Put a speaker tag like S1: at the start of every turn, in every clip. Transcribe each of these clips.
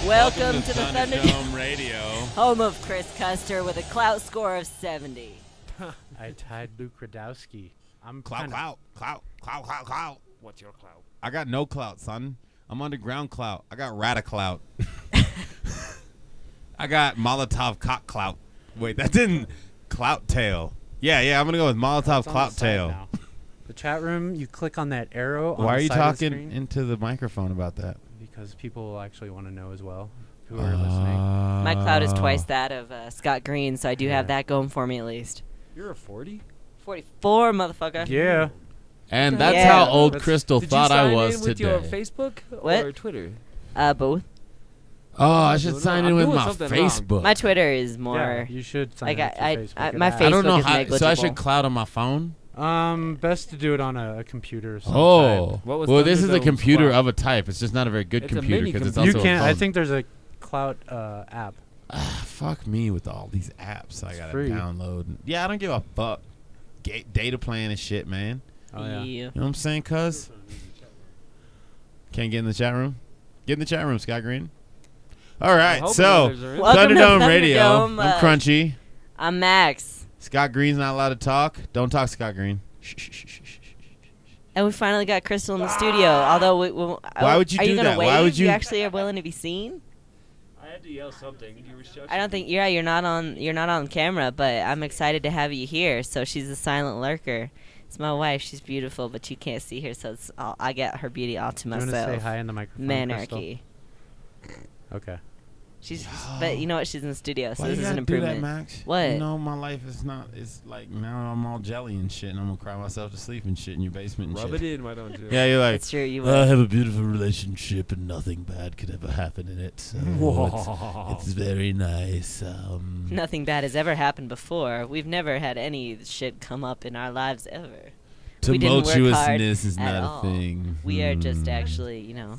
S1: Welcome to the
S2: Thunderdome Radio,
S1: home of Chris Custer with a clout score of 70.
S3: I tied Luke Radowski. I'm
S2: clout.
S4: What's your clout?
S2: I got no clout, son. I'm underground clout. I got Radiclout. I got Molotov cock clout. Wait, that didn't clout tail. Yeah, I'm gonna go with Molotov clout tail.
S3: The chat room, you click on that arrow.
S2: Why are you talking
S3: screen,
S2: into the microphone about that?
S3: because people actually want to know as well who are listening.
S1: My clout is twice that of Scott Green, so I do have that going for me at least.
S4: You're a 40?
S1: 44, motherfucker.
S3: Yeah.
S2: And that's how old Crystal thought I was
S4: today. Did you sign in with
S2: today.
S4: your Facebook
S1: What?
S4: or Twitter?
S1: Both.
S2: Oh, I should sign in with my
S4: something
S2: Facebook.
S1: My Twitter is more.
S3: Yeah, you should sign
S1: Like
S3: up for Facebook.
S1: my
S2: I don't
S1: Facebook
S2: know
S1: is
S2: how.
S1: negligible.
S2: So I should cloud on my phone.
S3: Best to do it on a computer. Of some
S2: Oh,
S3: type.
S4: What was
S2: well, this is a
S4: Thunderdome's
S2: computer
S4: clout?
S2: of a type. It's just not a very good
S4: It's a
S2: computer
S4: mini
S2: because it's
S4: computer.
S2: also
S3: You can't.
S2: a phone.
S3: I think there's a cloud app.
S2: Fuck me with all these apps I
S3: It's
S2: gotta
S3: free.
S2: download. Yeah, I don't give a fuck. Data plan and shit, man.
S3: Oh yeah.
S2: You know what I'm saying, cuz? Can't get in the chat room? Get in the chat room, Scott Green. All right, so
S4: Welcome
S1: Welcome to
S2: Thunderdome Radio.
S1: Thunderdome,
S2: I'm Crunchy.
S1: I'm Max.
S2: Scott Green's not allowed to talk. Don't talk, Scott Green. Shh, shh, shh, shh, shh, shh.
S1: And we finally got Crystal in the studio. Although,
S2: Why would you
S1: are
S2: do
S1: you gonna
S2: that?
S1: Wave?
S2: Why would you-
S1: actually are willing to be seen?
S4: I had to yell something. You were shouting.
S1: I don't think. Yeah, you're not on camera, but I'm excited to have you here. So she's a silent lurker. It's my wife. She's beautiful, but you can't see her, so I get her beauty all to
S3: Do you want
S1: myself.
S3: to say hi in the microphone,
S1: Manarchy.
S3: Crystal? Okay.
S1: She's, but you know what? She's in the studio, so
S2: Why
S1: this
S2: you
S1: is an
S2: gotta do that,
S1: improvement.
S2: Max?
S1: What?
S2: You know, my life is not. It's like now I'm all jelly and shit, and I'm gonna cry myself to sleep and shit in your basement and
S4: Rub
S2: shit.
S4: it in, why don't you?
S2: Yeah, you're like.
S1: It's true. You
S2: I
S1: would.
S2: have a beautiful relationship and nothing bad could ever happen in it. So it's very nice.
S1: Nothing bad has ever happened before. We've never had any shit come up in our lives ever. We didn't work hard
S2: Tumultuousness is
S1: at
S2: not
S1: all.
S2: a thing.
S1: We are just actually, you know.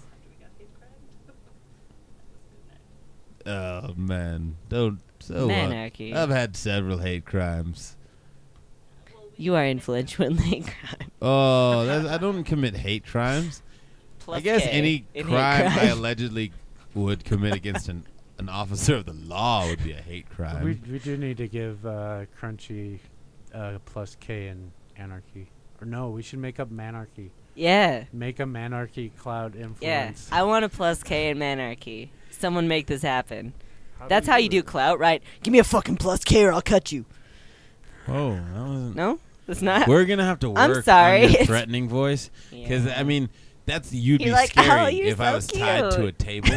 S2: Oh man, don't. So
S1: Manarchy.
S2: I've had several hate crimes.
S1: You are influential in hate crime.
S2: Oh, I don't commit hate crimes.
S1: Plus
S2: I guess
S1: K
S2: any
S1: in
S2: crime
S1: hate
S2: I allegedly would commit against an officer of the law would be a hate crime.
S3: We do need to give Crunchy plus K in Anarchy. Or no, we should make up Manarchy.
S1: Yeah.
S3: Make a Manarchy cloud
S1: Yeah.
S3: influence.
S1: I want a plus K in Manarchy. Someone make this happen. That's how you do clout, right? Give me a fucking plus K or I'll cut you.
S2: Oh, that wasn't.
S1: No? It's not?
S2: We're gonna have to work
S1: I'm sorry.
S2: on your threatening voice because
S1: Yeah.
S2: I mean you'd
S1: You're
S2: be
S1: like, "Oh,
S2: scary
S1: you're
S2: if I
S1: so
S2: was tied to a
S1: cute."
S2: table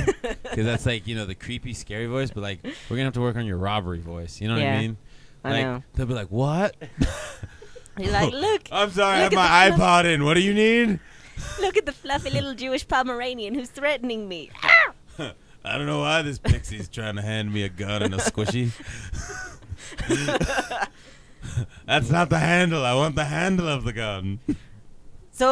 S2: because that's like the creepy scary voice. But like we're gonna have to work on your robbery voice. You know what
S1: Yeah.
S2: I mean?
S1: I
S2: Like,
S1: know.
S2: they'll be like, "What?"
S1: You're like, look.
S2: I'm sorry, I have
S1: Look
S2: my
S1: at the
S2: iPod in. What do you need?
S1: Look at the fluffy little Jewish Pomeranian who's threatening me.
S2: I don't know why this pixie's trying to hand me a gun and a squishy. That's not the handle. I want the handle of the gun.
S1: So,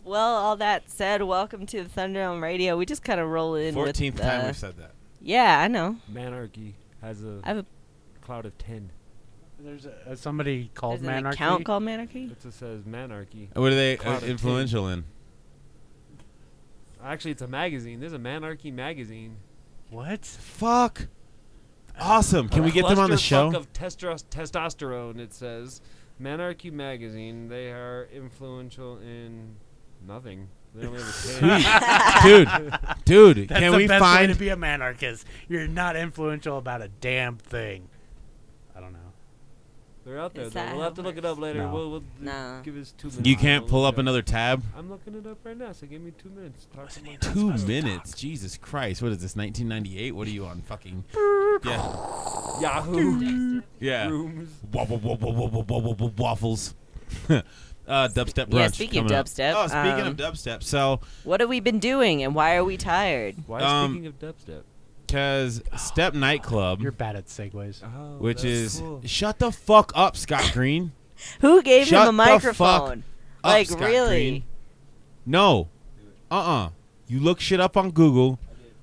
S1: all that said, welcome to the Thunderdome Radio. We just kind of roll in
S2: 14th
S1: with...
S2: time we've said that.
S1: Yeah, I know.
S4: Manarchy has
S1: I have a
S4: cloud of 10.
S3: There's somebody called
S1: There's an
S3: Manarchy.
S1: account called Manarchy?
S4: It just says Manarchy.
S2: What are they
S4: Cloud of 10.
S2: influential in?
S4: Actually, it's a magazine. There's a Manarchy magazine.
S3: What?
S2: Fuck. Awesome. Can we get them on the show?
S4: Clusterfuck of testosterone, it says. Manarchy magazine. They are influential in nothing. They only have a 10.
S2: Dude,
S3: That's
S2: can
S3: the
S2: we
S3: best way
S2: find
S3: to be a manarchist. You're not influential about a damn thing. I don't know.
S4: They're out there,
S1: Is
S4: though.
S1: that
S4: We'll
S1: how
S4: have to look it up later.
S3: No.
S4: We'll
S1: No.
S4: give us 2 minutes.
S2: You can't
S4: We'll
S2: pull
S4: look
S2: up
S4: it
S2: another tab?
S4: I'm looking it up right now, so give me 2 minutes. Talk to my
S2: 2 minutes? Jesus Christ. What is this, 1998? What are you on, fucking... Yeah.
S4: Yahoo.
S2: Yeah.
S4: Rooms.
S2: Waffles. Dubstep brunch.
S1: Yeah, speaking of
S2: coming up.
S1: dubstep,
S2: Oh, speaking of dubstep. So,
S1: what have we been doing, and why are we tired?
S4: Why speaking of dubstep?
S2: because Step Nightclub,
S3: You're bad at segues.
S4: Oh,
S2: which
S4: that's
S2: is...
S4: cool.
S2: Shut the fuck up, Scott Green.
S1: Who gave
S2: Shut
S1: him
S2: the
S1: a microphone?
S2: fuck up,
S1: Like,
S2: Scott
S1: really?
S2: Green. No. You look shit up on Google,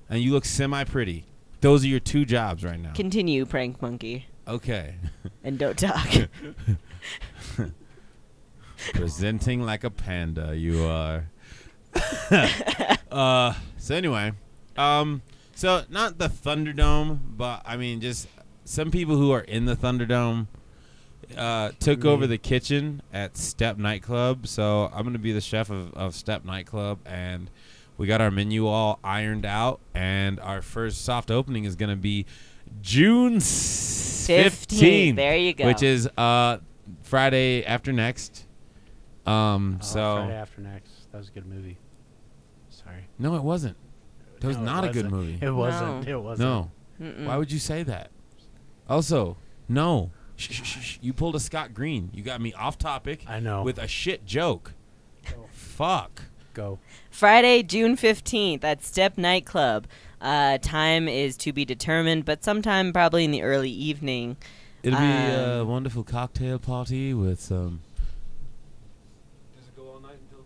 S2: and you look semi-pretty. Those are your 2 jobs right now.
S1: Continue, prank monkey.
S2: Okay.
S1: And don't talk.
S2: Presenting like a panda, you are. So anyway, so not the Thunderdome, but I mean just some people who are in the Thunderdome took over the kitchen at Step Nightclub. So I'm gonna be the chef of Step Nightclub, and we got our menu all ironed out, and our first soft opening is gonna be June 15th.
S1: There you go.
S2: Which is Friday after next. So
S3: Friday After Next. That was a good movie. Sorry.
S2: No, it wasn't. That was not a good movie.
S3: It wasn't.
S1: No.
S3: It wasn't.
S2: No. Why would you say that? Also, no. Shh. You pulled a Scott Green. You got me off topic.
S3: I know.
S2: With a shit joke. Fuck.
S3: Go.
S1: Friday, June 15th at Step Nightclub. Time is to be determined, but sometime probably in the early evening.
S2: It'll be a wonderful cocktail party with some.
S4: Does it go all night until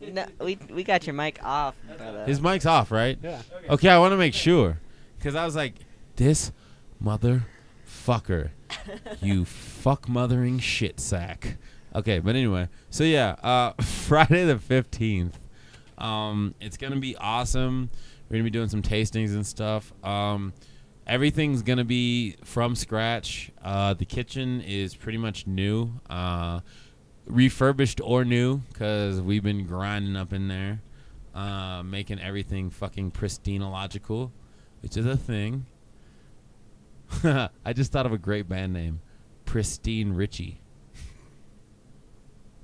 S4: 2?
S1: No, we got your mic off, brother.
S2: His mic's off, right?
S3: Yeah.
S2: Okay, I want to make sure. Because I was like, this motherfucker. You fuck-mothering shit sack. Okay, but anyway. So, yeah, Friday the 15th. It's going to be awesome. We're going to be doing some tastings and stuff. Everything's going to be from scratch. The kitchen is pretty much new. Refurbished or new, because we've been grinding up in there. Making everything fucking pristine-logical, which is a thing. I just thought of a great band name. Pristine Richie.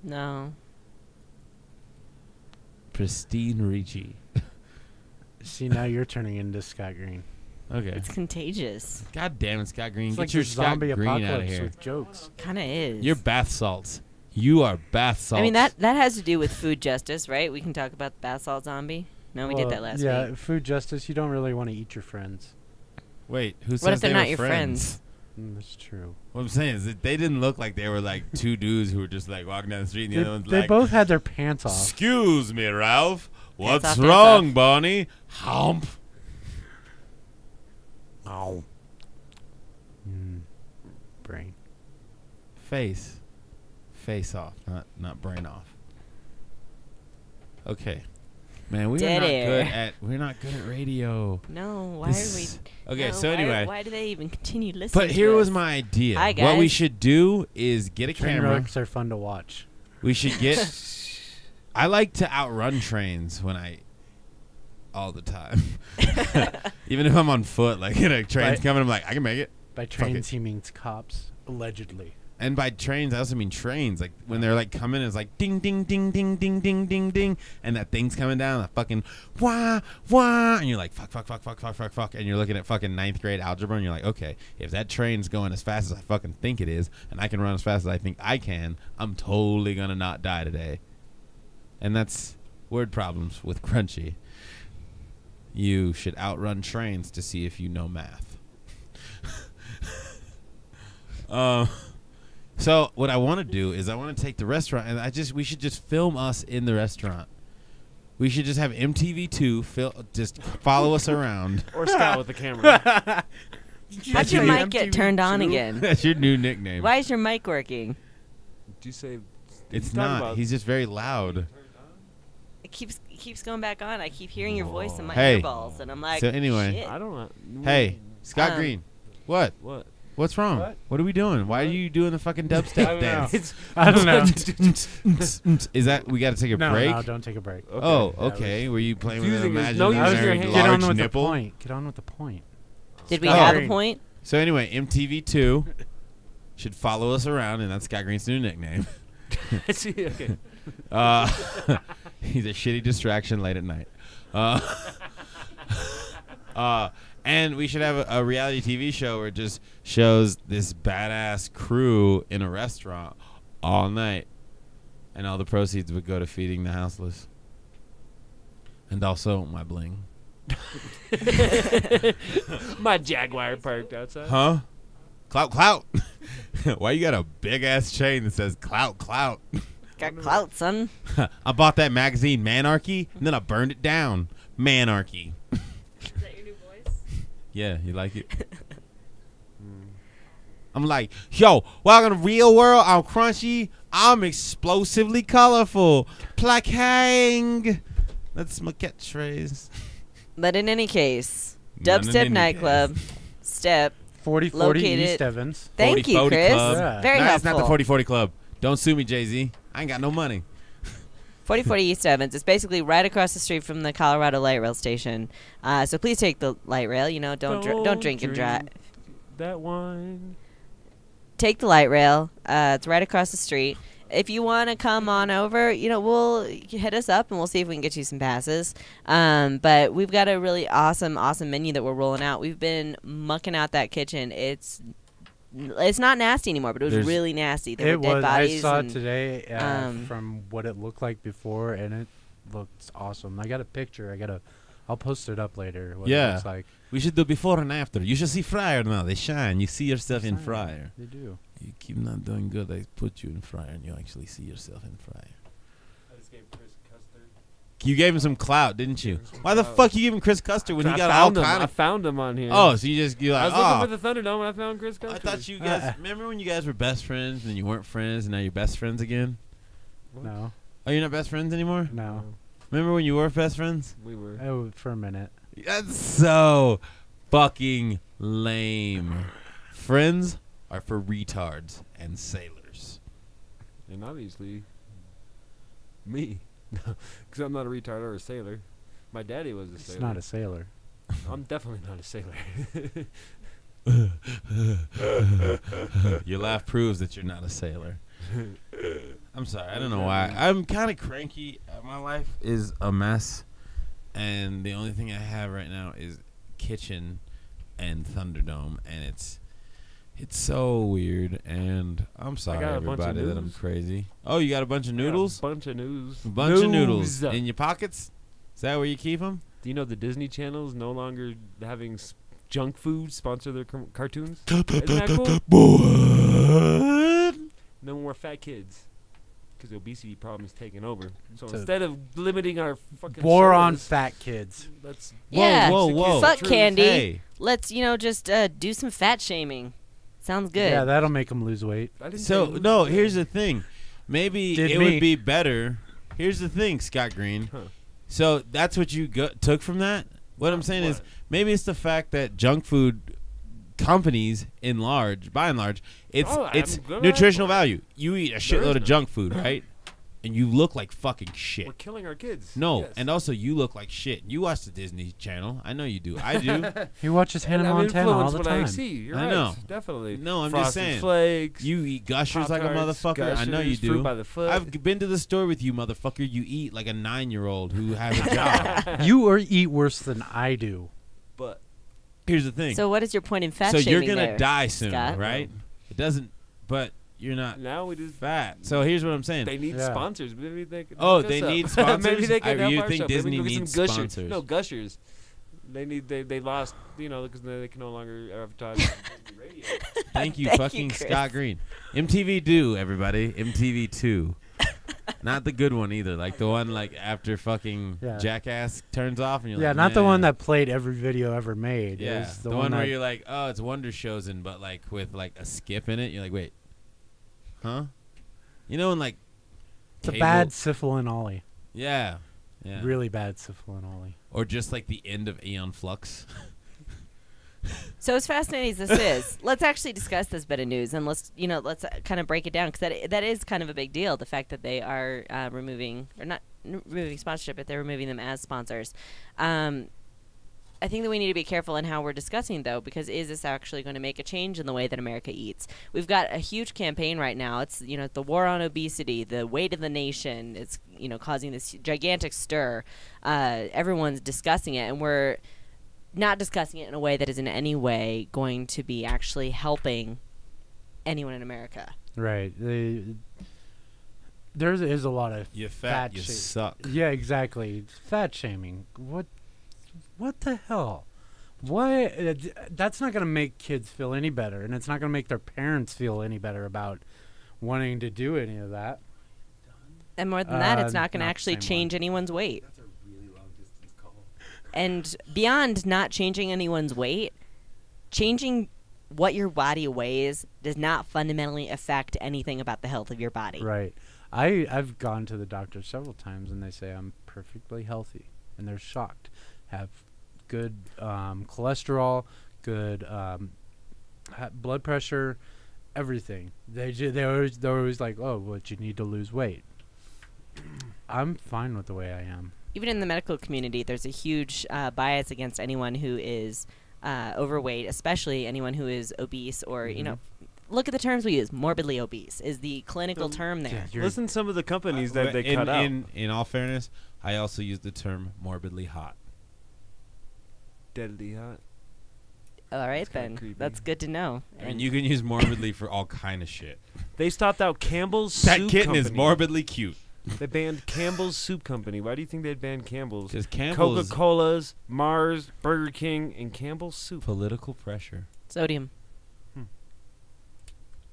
S1: No.
S2: Pristine Richie.
S3: See, now you're turning into Scott Green.
S2: Okay.
S1: It's contagious.
S2: God damn it, Scott Green.
S3: It's
S2: Get
S3: like
S2: your
S3: the
S2: Scott
S3: zombie
S2: Green out of
S3: apocalypse
S2: here.
S3: with jokes.
S1: Kind of is.
S2: You're bath salts. You are bath salts.
S1: I mean, that has to do with food justice, right? We can talk about the bath salt zombie. No, we did that last
S3: yeah,
S1: week.
S3: food justice. You don't really want to eat your friends.
S2: Wait, who says
S1: What if they're
S2: they
S1: not
S2: were
S1: your friends?
S3: That's true.
S2: What I'm saying is that they didn't look like they were like 2 dudes who were just like walking down the street, and the other one's
S3: They
S2: like,
S3: both had their pants off.
S2: "Excuse me, Ralph. What's
S1: off,
S2: wrong,
S1: off.
S2: Bonnie?" Hump.
S3: Ow. Brain.
S2: Face off, not brain off. Okay, man,
S1: Dead air.
S2: we're not good at radio.
S1: No, why are we?
S2: Okay,
S1: no,
S2: so anyway,
S1: why do they even continue listening?
S2: but here
S1: to
S2: was
S1: us?
S2: my idea.
S1: Hi,
S2: What we
S1: guys.
S2: should do is get a
S3: Train
S2: camera.
S3: wrecks are fun to watch.
S2: We should get. I like to outrun trains all the time. Even if I'm on foot, like a train's coming, I'm like, I can make it.
S3: By trains, he means cops, allegedly.
S2: And by trains, I also mean trains. Like when they're like coming, it's like ding, ding, ding, ding, ding, ding, ding, ding, and that thing's coming down, the fucking wah, wah, and you're like fuck, and you're looking at fucking 9th grade algebra, and you're like, okay, if that train's going as fast as I fucking think it is, and I can run as fast as I think I can, I'm totally gonna not die today. And that's word problems with Crunchy. You should outrun trains to see if you know math. So what I want to do is I want to take the restaurant, and we should just film us in the restaurant. We should just have MTV2 just follow us around.
S4: Or Scott with the camera.
S1: How'd your mic get turned on again?
S2: That's your new nickname.
S1: Why is your mic working?
S4: Do you say?
S2: It's not. He's just very loud.
S1: It keeps going back on. I keep hearing your voice in my
S2: Hey.
S1: earballs, and I'm like,
S2: So anyway.
S1: shit.
S4: I don't know.
S2: Hey, Scott Green. What?
S4: What?
S2: What's wrong? What are we doing? Why are you doing the fucking dubstep dance?
S3: I don't know.
S2: Is that we got to take a
S3: No,
S2: break?
S3: no, don't take a break.
S4: Okay.
S2: Oh,
S3: That
S2: okay. Were you playing with an
S4: confusing as- no, use your
S2: imaginary
S4: hand.
S3: Get on
S2: large
S3: with
S2: nipple?
S3: the point. Get on with the point.
S1: Did we
S2: Scott
S1: have a
S3: Green.
S1: point?
S2: So anyway, MTV2 should follow us around, and that's Scott Green's new nickname.
S4: See, okay.
S2: He's a shitty distraction late at night. And we should have a reality TV show where it just shows this badass crew in a restaurant all night. And all the proceeds would go to feeding the houseless. And also my bling.
S4: My Jaguar parked outside.
S2: Huh? Clout. Why you got a big ass chain that says clout?
S1: Got clout, son.
S2: I bought that magazine Manarchy and then I burned it down. Manarchy.
S1: Is that your new voice?
S2: Yeah, you like it? I'm like, yo, welcome to Real World. I'm crunchy. I'm explosively colorful. Plakang. That's my catchphrase.
S1: But in any case,
S2: None in
S1: Dubstep
S2: any
S1: Nightclub, Step.
S3: 4040
S1: Located-
S3: East Evans.
S1: Thank you,
S2: 40-40
S1: Chris.
S2: Club.
S3: Yeah.
S1: Very
S2: Nah, it's
S1: helpful.
S2: not the 40-40 Club. Don't sue me, Jay-Z. I ain't got no money.
S1: 4040 East Evans. It's basically right across the street from the Colorado Light Rail station. So please take the light rail. You know, don't drink and drive.
S4: That wine.
S1: Take the light rail. It's right across the street. If you want to come on over, you know, we'll hit us up and we'll see if we can get you some passes. But we've got a really awesome menu that we're rolling out. We've been mucking out that kitchen. It's not nasty anymore, but it was really nasty. There were dead bodies.
S3: I saw it
S1: and-
S3: today from what it looked like before, and it looks awesome. I got a picture. I'll post it up later. What
S2: Yeah.
S3: it looks like.
S2: We should do before and after. You should see Fryer now. They shine. You see yourself in
S3: Shine.
S2: Fryer.
S3: They do.
S2: You keep not doing good. They put you in Fryer, and you actually see yourself in Fryer.
S4: I just gave Chris custard.
S2: You gave him some clout, didn't you?
S4: Some
S2: Why the
S4: clout.
S2: fuck you give him Chris Custard when he
S4: I
S2: got all
S4: found him.
S2: kind
S4: I
S2: of?
S4: found him on here.
S2: Oh, so you're
S4: I
S2: like,
S4: was
S2: oh.
S4: looking for the Thunderdome and I found Chris
S2: I
S4: Custard.
S2: thought you guys. Remember when you guys were best friends and you weren't friends and now you're best friends again?
S3: No.
S2: Oh, you're not best friends anymore?
S3: No.
S2: Remember when you were best friends?
S4: We were.
S3: Oh, for a minute.
S2: That's so fucking lame. Friends are for retards and sailors.
S4: And obviously, me. Because I'm not a retard or a sailor. My daddy was a
S3: It's
S4: sailor.
S3: not a sailor.
S4: I'm definitely not a sailor.
S2: Your laugh proves that you're not a sailor. I'm sorry. I don't know why. I'm kind of cranky. My life is a mess. And the only thing I have right now is kitchen and Thunderdome. And it's so weird. And I'm sorry,
S4: got a bunch of
S2: everybody, that I'm
S4: news.
S2: crazy. Oh, you got a bunch of noodles?
S4: Bunch of news.
S2: A bunch of noodles
S4: News.
S2: in your pockets? Is that where you keep them?
S4: Do you know the Disney Channel is no longer having junk food sponsor their cartoons? Isn't that cool?
S2: What?
S4: No more fat kids. Because the obesity problem is taking over. So
S3: So-
S4: instead of limiting our fucking
S3: War on
S4: shows,
S3: fat kids.
S4: let's
S1: Yeah.
S2: Whoa.
S1: Fuck candy.
S2: Hey.
S1: Let's, just do some fat shaming. Sounds good.
S3: Yeah, that'll make them lose weight.
S4: I didn't
S2: So,
S4: say lose
S2: no,
S4: weight.
S2: here's the thing. Maybe
S3: Did
S2: it
S3: me.
S2: would be better. Here's the thing, Scott Green.
S4: Huh.
S2: So that's what you took from that? What I'm saying is
S4: What?
S2: maybe it's the fact that junk food companies by and large, it's
S4: Oh,
S2: it's
S4: I'm good at
S2: nutritional
S4: it.
S2: value. You eat a
S4: There
S2: shitload
S4: is
S2: of
S4: no-
S2: junk food, right? And you look like fucking shit.
S4: We're killing our kids.
S2: No,
S4: Yes.
S2: and also you look like shit. You watch the Disney Channel. I know you do. I do.
S3: He watches
S4: And
S3: Hannah
S4: I'm
S3: Montana all
S4: influenced
S3: the
S4: when I
S3: time.
S4: see. You're
S2: I
S4: right.
S2: know.
S4: Definitely.
S2: No, I'm just
S4: Frosted
S2: saying.
S4: Flakes.
S2: You eat gushers like a
S4: Pop-Tarts,
S2: motherfucker. I know you
S4: Gushers, Fruit
S2: do.
S4: by the foot.
S2: I've been to the store with you, motherfucker. You eat like a 9-year-old who has a job.
S3: You eat worse than I do.
S4: But
S2: Here's the thing.
S1: So what is your point in fat
S2: So
S1: shaming
S2: you're gonna
S1: there,
S2: die soon,
S1: Scott?
S2: right? It doesn't. But you're not
S4: now we just
S2: fat. So here's what I'm saying.
S4: they need
S3: Yeah.
S4: sponsors. Maybe they could
S2: Oh,
S4: hook us
S2: they
S4: up.
S2: need sponsors?
S4: Maybe they can help
S2: You
S4: our
S2: think
S4: show. Maybe
S2: Disney
S4: we can get
S2: needs
S4: some gushers.
S2: sponsors?
S4: No gushers. They lost because they can no longer advertise on Disney radio.
S2: Thank you,
S1: Thank you,
S2: fucking
S1: Chris.
S2: Scott Green. MTV do, everybody. MTV 2. Not the good one either. Like the one like after fucking
S3: Yeah.
S2: Jackass turns off and you're
S3: Yeah,
S2: like,
S3: not the one
S2: "Nah."
S3: that played every video ever made. It
S2: Yeah,
S3: was
S2: the one where you're like, oh, it's Wonder Chosen, but like with like a skip in it. You're like, wait, huh? You know, in like
S3: it's a
S2: cable-
S3: bad Syphil and Ollie.
S2: Yeah, yeah.
S3: Really bad Syphil and Ollie.
S2: Or just like the end of Aeon Flux.
S1: So as fascinating as this is, let's actually discuss this bit of news and let's kind of break it down because that is kind of a big deal. The fact that they are removing sponsorship, but they're removing them as sponsors. I think that we need to be careful in how we're discussing though, because is this actually going to make a change in the way that America eats? We've got a huge campaign right now. It's the war on obesity, the weight of the nation. It's causing this gigantic stir. Everyone's discussing it, and we're not discussing it in a way that is in any way going to be actually helping anyone in America.
S3: Right. There is a lot of
S2: You fat, you
S3: shit.
S2: suck.
S3: Yeah, exactly. Fat shaming. What the hell? What? That's not going to make kids feel any better, and it's not going to make their parents feel any better about wanting to do any of that.
S1: And more than that, it's not going to
S3: not the
S1: actually
S3: same
S1: change
S3: one.
S1: anyone's weight.
S2: That's a really long distance call.
S1: And beyond not changing anyone's weight, changing what your body weighs does not fundamentally affect anything about the health of your body.
S3: Right. I've gone to the doctor several times, and they say I'm perfectly healthy, and they're shocked. Have good cholesterol, good blood pressure, everything. They're always like, oh, but you need to lose weight. I'm fine with the way I am.
S1: Even in the medical community, there's a huge bias against anyone who is overweight, especially anyone who is obese or, you know, look at the terms we use. Morbidly obese is the clinical term there.
S4: Listen to some of the companies that they cut out.
S2: In all fairness, I also use the term morbidly hot.
S4: Deadly hot.
S1: All right,
S4: That's kinda
S1: then.
S4: creepy.
S1: That's good to know.
S2: I mean, you can use morbidly for all kind of shit.
S4: They stopped out Campbell's
S2: That
S4: Soup
S2: kitten is
S4: Company.
S2: morbidly cute.
S4: They banned Campbell's Soup Company. Why do you think they'd ban Campbell's?
S2: Because Campbell's
S4: Coca-Cola's, Mars, Burger King, and Campbell's Soup.
S2: political pressure.
S1: Sodium.
S4: Hmm.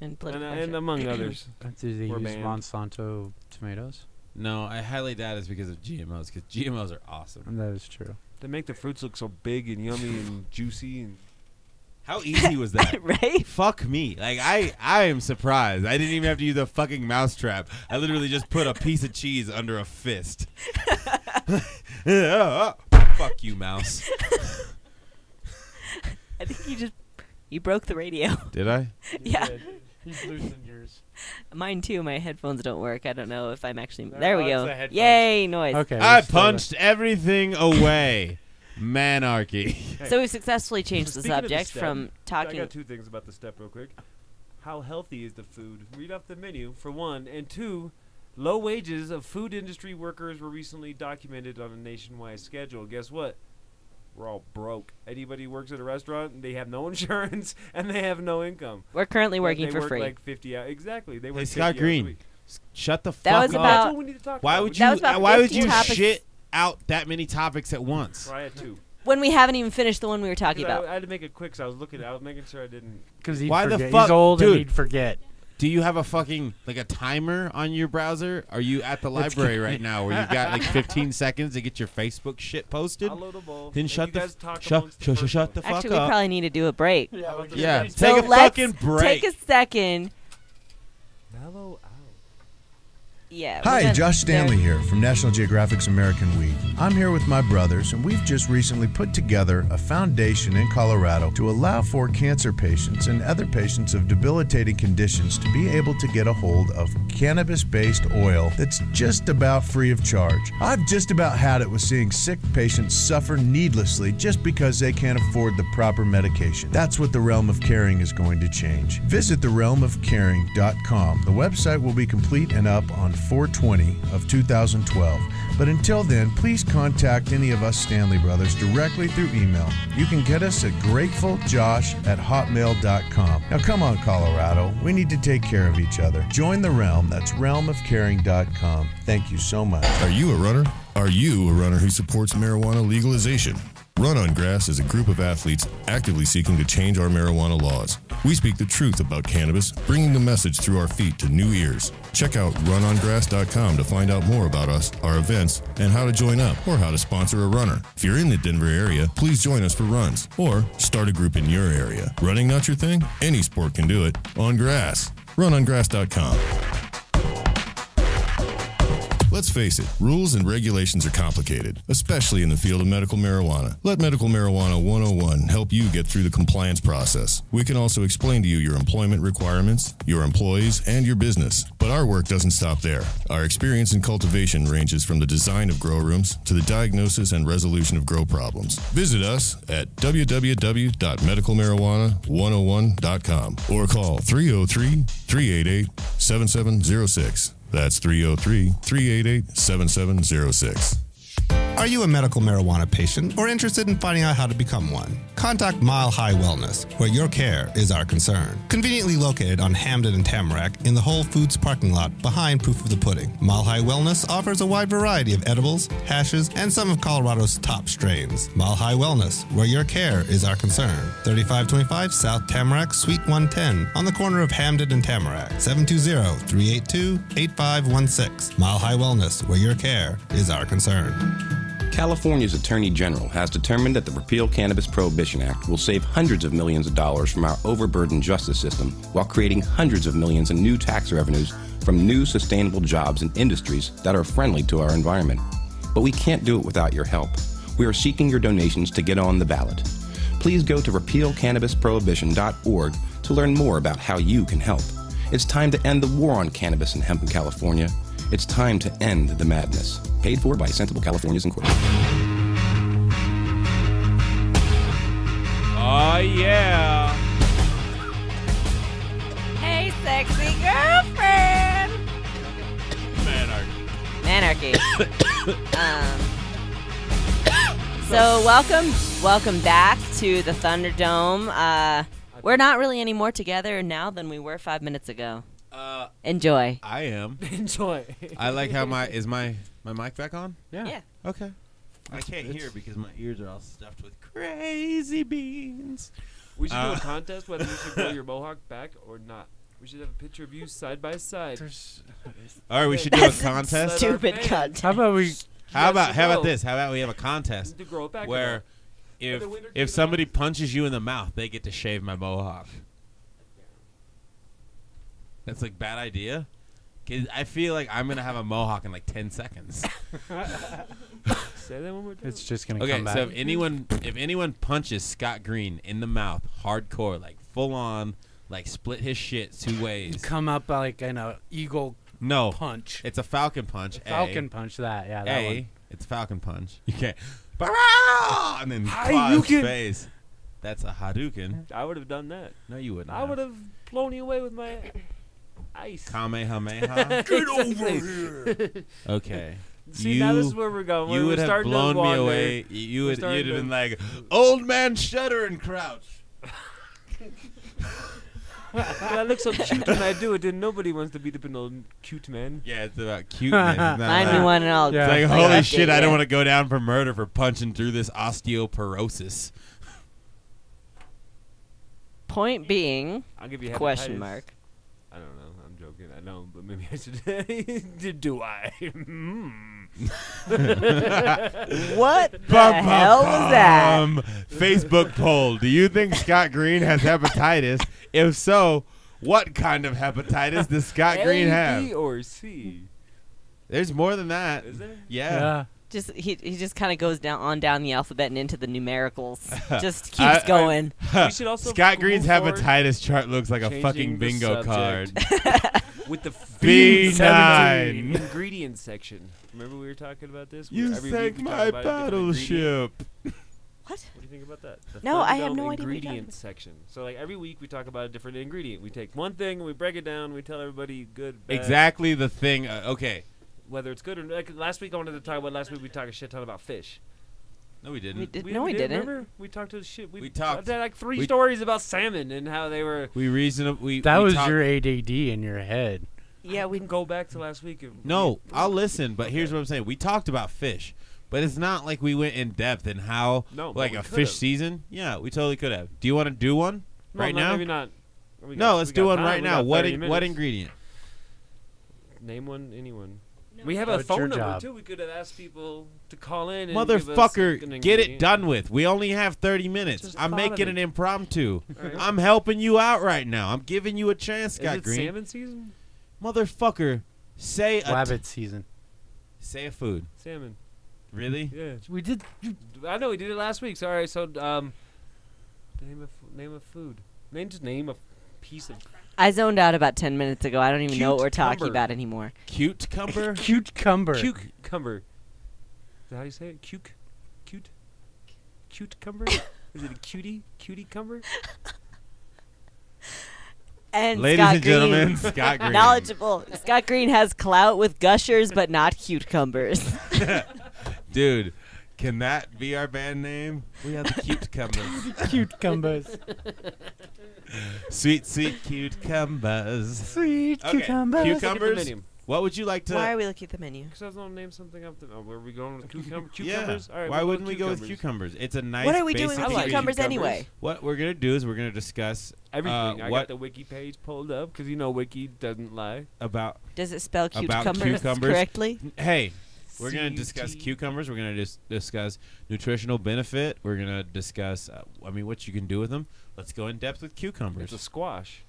S1: And political
S4: And
S1: pressure.
S4: among others.
S3: Do they
S4: We're
S3: use
S4: banned.
S3: Monsanto tomatoes?
S2: No, I highly doubt it's because of GMOs. Because GMOs are awesome.
S3: And that is true.
S4: They make the fruits look so big and yummy and juicy. And
S2: How easy was that?
S1: Right?
S2: Fuck me. Like, I am surprised. I didn't even have to use a fucking mousetrap. I literally just put a piece of cheese under a fist. Fuck you, mouse.
S1: I think you broke the radio.
S2: Did I?
S1: Yeah.
S3: He's loosened yours.
S1: Mine too. My headphones don't work. I don't know if I'm actually.
S3: No,
S1: There we
S3: it's
S1: go.
S3: the headphones.
S1: Yay, noise.
S3: Okay.
S2: I
S3: we're still there.
S2: punched everything away. Manarchy.
S1: So we've successfully changed the
S4: Speaking of the
S1: subject
S4: step,
S1: from
S4: I
S1: talking.
S4: got two things about the step real quick. How healthy is the food? Read off the menu, for one. And two, low wages of food industry workers were recently documented on a nationwide schedule. Guess what? We're all broke. Anybody who works at a restaurant, they have no insurance, and they have no income.
S1: We're currently working
S4: They
S1: for
S4: work
S1: free.
S4: like 50 hours. Exactly. They work
S2: Hey,
S4: 50
S2: Scott
S4: hours a
S2: Green.
S4: week.
S2: Shut the
S1: That
S2: fuck
S1: was
S2: up.
S1: about-
S4: That's what we need to talk
S2: Why
S4: about.
S2: would
S1: That
S2: you?
S1: was about
S2: Why would
S1: 50
S2: you
S1: topics.
S2: shit out that many topics at once?
S4: Try it too.
S1: When we haven't even finished the one we were talking
S4: 'Cause
S1: about.
S4: I had to make it quick, so I was looking. I was making sure I didn't.
S3: Because he'd
S2: Why the
S3: forget.
S2: fuck-
S3: He's old
S2: dude.
S3: and he'd forget.
S2: Do you have a fucking like a timer on your browser? Are you at the library right now where you've got like 15 seconds to get your Facebook shit posted?
S4: I'll load a bowl.
S2: Then
S4: And
S2: shut
S4: you
S2: the
S4: guys talk
S2: shut
S4: amongst the first
S2: shut
S4: one.
S2: the fuck
S1: Actually, we
S2: up.
S1: probably need to do a break.
S2: Yeah,
S1: So
S2: take a
S1: let's
S2: fucking break.
S1: Take a second.
S4: Mellow out.
S1: Yeah.
S5: Hi,
S1: we're gonna-
S5: Josh Stanley
S1: there-
S5: here from National Geographic's American Weed. I'm here with my brothers, and we've just recently put together a foundation in Colorado to allow for cancer patients and other patients of debilitating conditions to be able to get a hold of cannabis-based oil that's just about free of charge. I've just about had it with seeing sick patients suffer needlessly just because they can't afford the proper medication. That's what the Realm of Caring is going to change. Visit therealmofcaring.com. The website will be complete and up on 4/20 of 2012. But until then, please contact any of us Stanley Brothers directly through email. You can get us at gratefuljosh@hotmail.com. Now come on, Colorado. We need to take care of each other. Join the Realm. That's realmofcaring.com. Thank you so much.
S6: Are you a runner? Are you a runner who supports marijuana legalization? Run on Grass is a group of athletes actively seeking to change our marijuana laws. We speak the truth about cannabis, bringing the message through our feet to new ears. Check out runongrass.com to find out more about us, our events, and how to join up or how to sponsor a runner. If you're in the Denver area, please join us for runs or start a group in your area. Running not your thing? Any sport can do it on grass. Runongrass.com. Let's face it, rules and regulations are complicated, especially in the field of medical marijuana. Let Medical Marijuana 101 help you get through the compliance process. We can also explain to you your employment requirements, your employees, and your business. But our work doesn't stop there. Our experience in cultivation ranges from the design of grow rooms to the diagnosis and resolution of grow problems. Visit us at www.medicalmarijuana101.com or call 303-388-7706. That's 303-388-7706.
S7: Are you a medical marijuana patient or interested in finding out how to become one? Contact Mile High Wellness, where your care is our concern. Conveniently located on Hamden and Tamarack in the Whole Foods parking lot behind Proof of the Pudding. Mile High Wellness offers a wide variety of edibles, hashes, and some of Colorado's top strains. Mile High Wellness, where your care is our concern. 3525 South Tamarack, Suite 110, on the corner of Hamden and Tamarack. 720-382-8516. Mile High Wellness, where your care is our concern.
S8: California's Attorney General has determined that the Repeal Cannabis Prohibition Act will save hundreds of millions of dollars from our overburdened justice system while creating hundreds of millions in new tax revenues from new sustainable jobs and industries that are friendly to our environment. But we can't do it without your help. We are seeking your donations to get on the ballot. Please go to repealcannabisprohibition.org to learn more about how you can help. It's time to end the war on cannabis and hemp in California. It's time to end the madness. Paid for by Sensible Californians Incorporated.
S4: Oh, yeah.
S1: Hey, sexy girlfriend. Manarchy. So welcome back to the Thunderdome. We're not really any more together now than we were 5 minutes ago. Enjoy.
S2: I am.
S4: Enjoy.
S2: I like how my mic back on?
S3: Yeah.
S2: Okay. I can't hear because my ears are all stuffed with crazy beans.
S4: We should do a contest whether you should grow your mohawk back or not. We should have a picture of you side by side.
S2: All right, we should do a contest.
S1: Stupid cunt.
S3: How about we?
S2: How about this? How about we have a contest
S4: To grow it back
S2: where if somebody punches you in the mouth, they get to shave my mohawk. That's like bad idea. 'Cause I feel like I'm gonna have a mohawk in like 10 seconds.
S4: Say that one more time.
S3: It's just gonna
S2: Okay,
S3: come back.
S2: so if anyone punches Scott Green in the mouth, hardcore, like full on, like split his shit 2 ways.
S3: Come up like an eagle
S2: No,
S3: punch.
S2: it's a falcon punch.
S3: Falcon punch. That that one.
S2: It's falcon punch. You can't. And then claw his face. That's a Hadouken.
S4: I would have done that.
S2: No, you wouldn't.
S4: I would have blown you away with my ice.
S2: Kamehameha.
S4: Get over here.
S2: Okay.
S4: See, now this is where we're going.
S2: You
S4: We're
S2: would have
S4: starting to
S2: blown me
S4: wander.
S2: away. You'd have
S4: starting
S2: been
S4: to-
S2: like, old man shudder and crouch.
S4: I look so cute when I do it, then nobody wants to beat up an old cute man.
S2: Yeah, it's about cuteness. It's not
S1: Find
S2: like-
S1: me one and I'll.
S3: Yeah.
S2: It's like,
S1: I'll
S2: holy
S1: update
S2: shit, I
S1: you.
S2: don't want to go down for murder for punching through this osteoporosis.
S1: Point being,
S4: I'll give you
S1: question
S4: hepatitis.
S1: mark.
S4: I don't know. I'm joking. I know, but maybe I should. Do I?
S1: What the hell was that?
S2: Facebook poll. Do you think Scott Green has hepatitis? If so, what kind of hepatitis does Scott Green
S4: A,
S2: have?
S4: B, or C?
S2: There's more than that.
S4: Is there?
S2: Yeah.
S1: He just kind of goes down the alphabet and into the numericals. Just
S2: I-
S1: keeps going.
S4: We should also
S2: Scott Green's
S4: move forward,
S2: hepatitis chart looks like a
S4: changing
S2: fucking
S4: the
S2: bingo card.
S4: subject with the
S2: B9.
S4: ingredient section. Remember we were talking about this?
S2: You
S4: Where every week
S2: sank
S4: we talk
S2: my
S4: about a different ingredient?
S2: battleship.
S1: What?
S4: What do you think about that? The
S1: No, I have
S4: Thunderdome
S1: no idea what you're talking
S4: ingredient
S1: about.
S4: section. So like every week we talk about a different ingredient. We take one thing and we break it down. We tell everybody good, bad,
S2: Exactly the thing. Okay.
S4: whether it's good or not. Like last week I wanted to talk about. Last week we talked a shit ton about fish.
S2: No, we didn't.
S1: No, we didn't.
S4: Remember we talked to shit.
S2: We talked-
S4: I had like 3
S2: we-
S4: stories about salmon and how they were.
S2: We reasonably.
S3: That
S2: we
S3: was
S2: talked-
S3: your ADD in your head.
S1: Yeah,
S4: We can go back to last week.
S2: No, I'll listen, but here's what I'm saying. We talked about fish, but it's not like we went in depth in how,
S4: No, but
S2: like
S4: we
S2: a
S4: could've.
S2: fish season. Yeah, we totally could have. Do you want to do one right now?
S4: Maybe not.
S2: No, let's do one right
S4: We
S2: now.
S4: got
S2: What
S4: 30
S2: what
S4: minutes.
S2: ingredient?
S4: Name one, anyone. We have
S3: Oh,
S4: a
S3: it's
S4: phone
S3: your
S4: number
S3: job.
S4: too. We could have asked people to call in. And give us an
S2: Motherfucker, get it
S4: ingredient.
S2: done with. We only have 30 minutes.
S4: Just
S2: I'm
S4: thought
S2: making
S4: of
S2: an
S4: it.
S2: impromptu.
S4: Alright.
S2: I'm helping you out right now. I'm giving you a chance,
S4: Is
S2: Scott
S4: it
S2: Green.
S4: salmon season?
S2: Motherfucker, say a
S3: Rabbit season.
S2: say a food.
S4: Salmon.
S2: Really?
S4: Yeah.
S3: We did.
S4: I know we did it last week. Sorry. So name a food. Name a piece of
S1: I zoned out about 10 minutes ago. I don't even know what we're talking
S4: Cucumber.
S1: about anymore.
S2: Cucumber?
S3: Cucumber.
S4: cucumber. Is that how you say it? Cutecumber? Is it a cutie cumber?
S1: And
S2: Ladies
S1: Scott
S2: and gentlemen,
S1: Green,
S2: Scott Green.
S1: knowledgeable. Scott Green has clout with gushers, but not cucumbers.
S2: Dude, Can that be our band name? We are the Cutecumbers.
S3: Cutecumbers.
S2: Sweet, sweet cutecumbers.
S3: Sweet
S2: Okay,
S3: cucumbers.
S2: Cucumbers. What would you like to?
S1: Why are we looking at the menu?
S4: Because I was gonna name something up. Where are we going with
S2: Yeah.
S4: cucumbers? All right,
S2: Why
S4: we'll
S2: wouldn't we go with
S4: cucumbers.
S2: cucumbers? It's a nice.
S1: What are we doing
S2: basic
S1: with
S4: like
S1: cucumbers
S4: cucumbers.
S1: anyway?
S2: What we're gonna do is we're gonna discuss
S4: Everything. I
S2: what
S4: got the wiki page pulled up because you know wiki doesn't lie.
S2: about.
S1: Does it spell
S2: About
S1: cucumbers
S2: cucumbers?
S1: correctly?
S2: Hey, we're gonna discuss
S4: CT.
S2: cucumbers. We're gonna discuss nutritional benefit. We're gonna discuss. What you can do with them. Let's go in depth with cucumbers.
S4: It's a squash.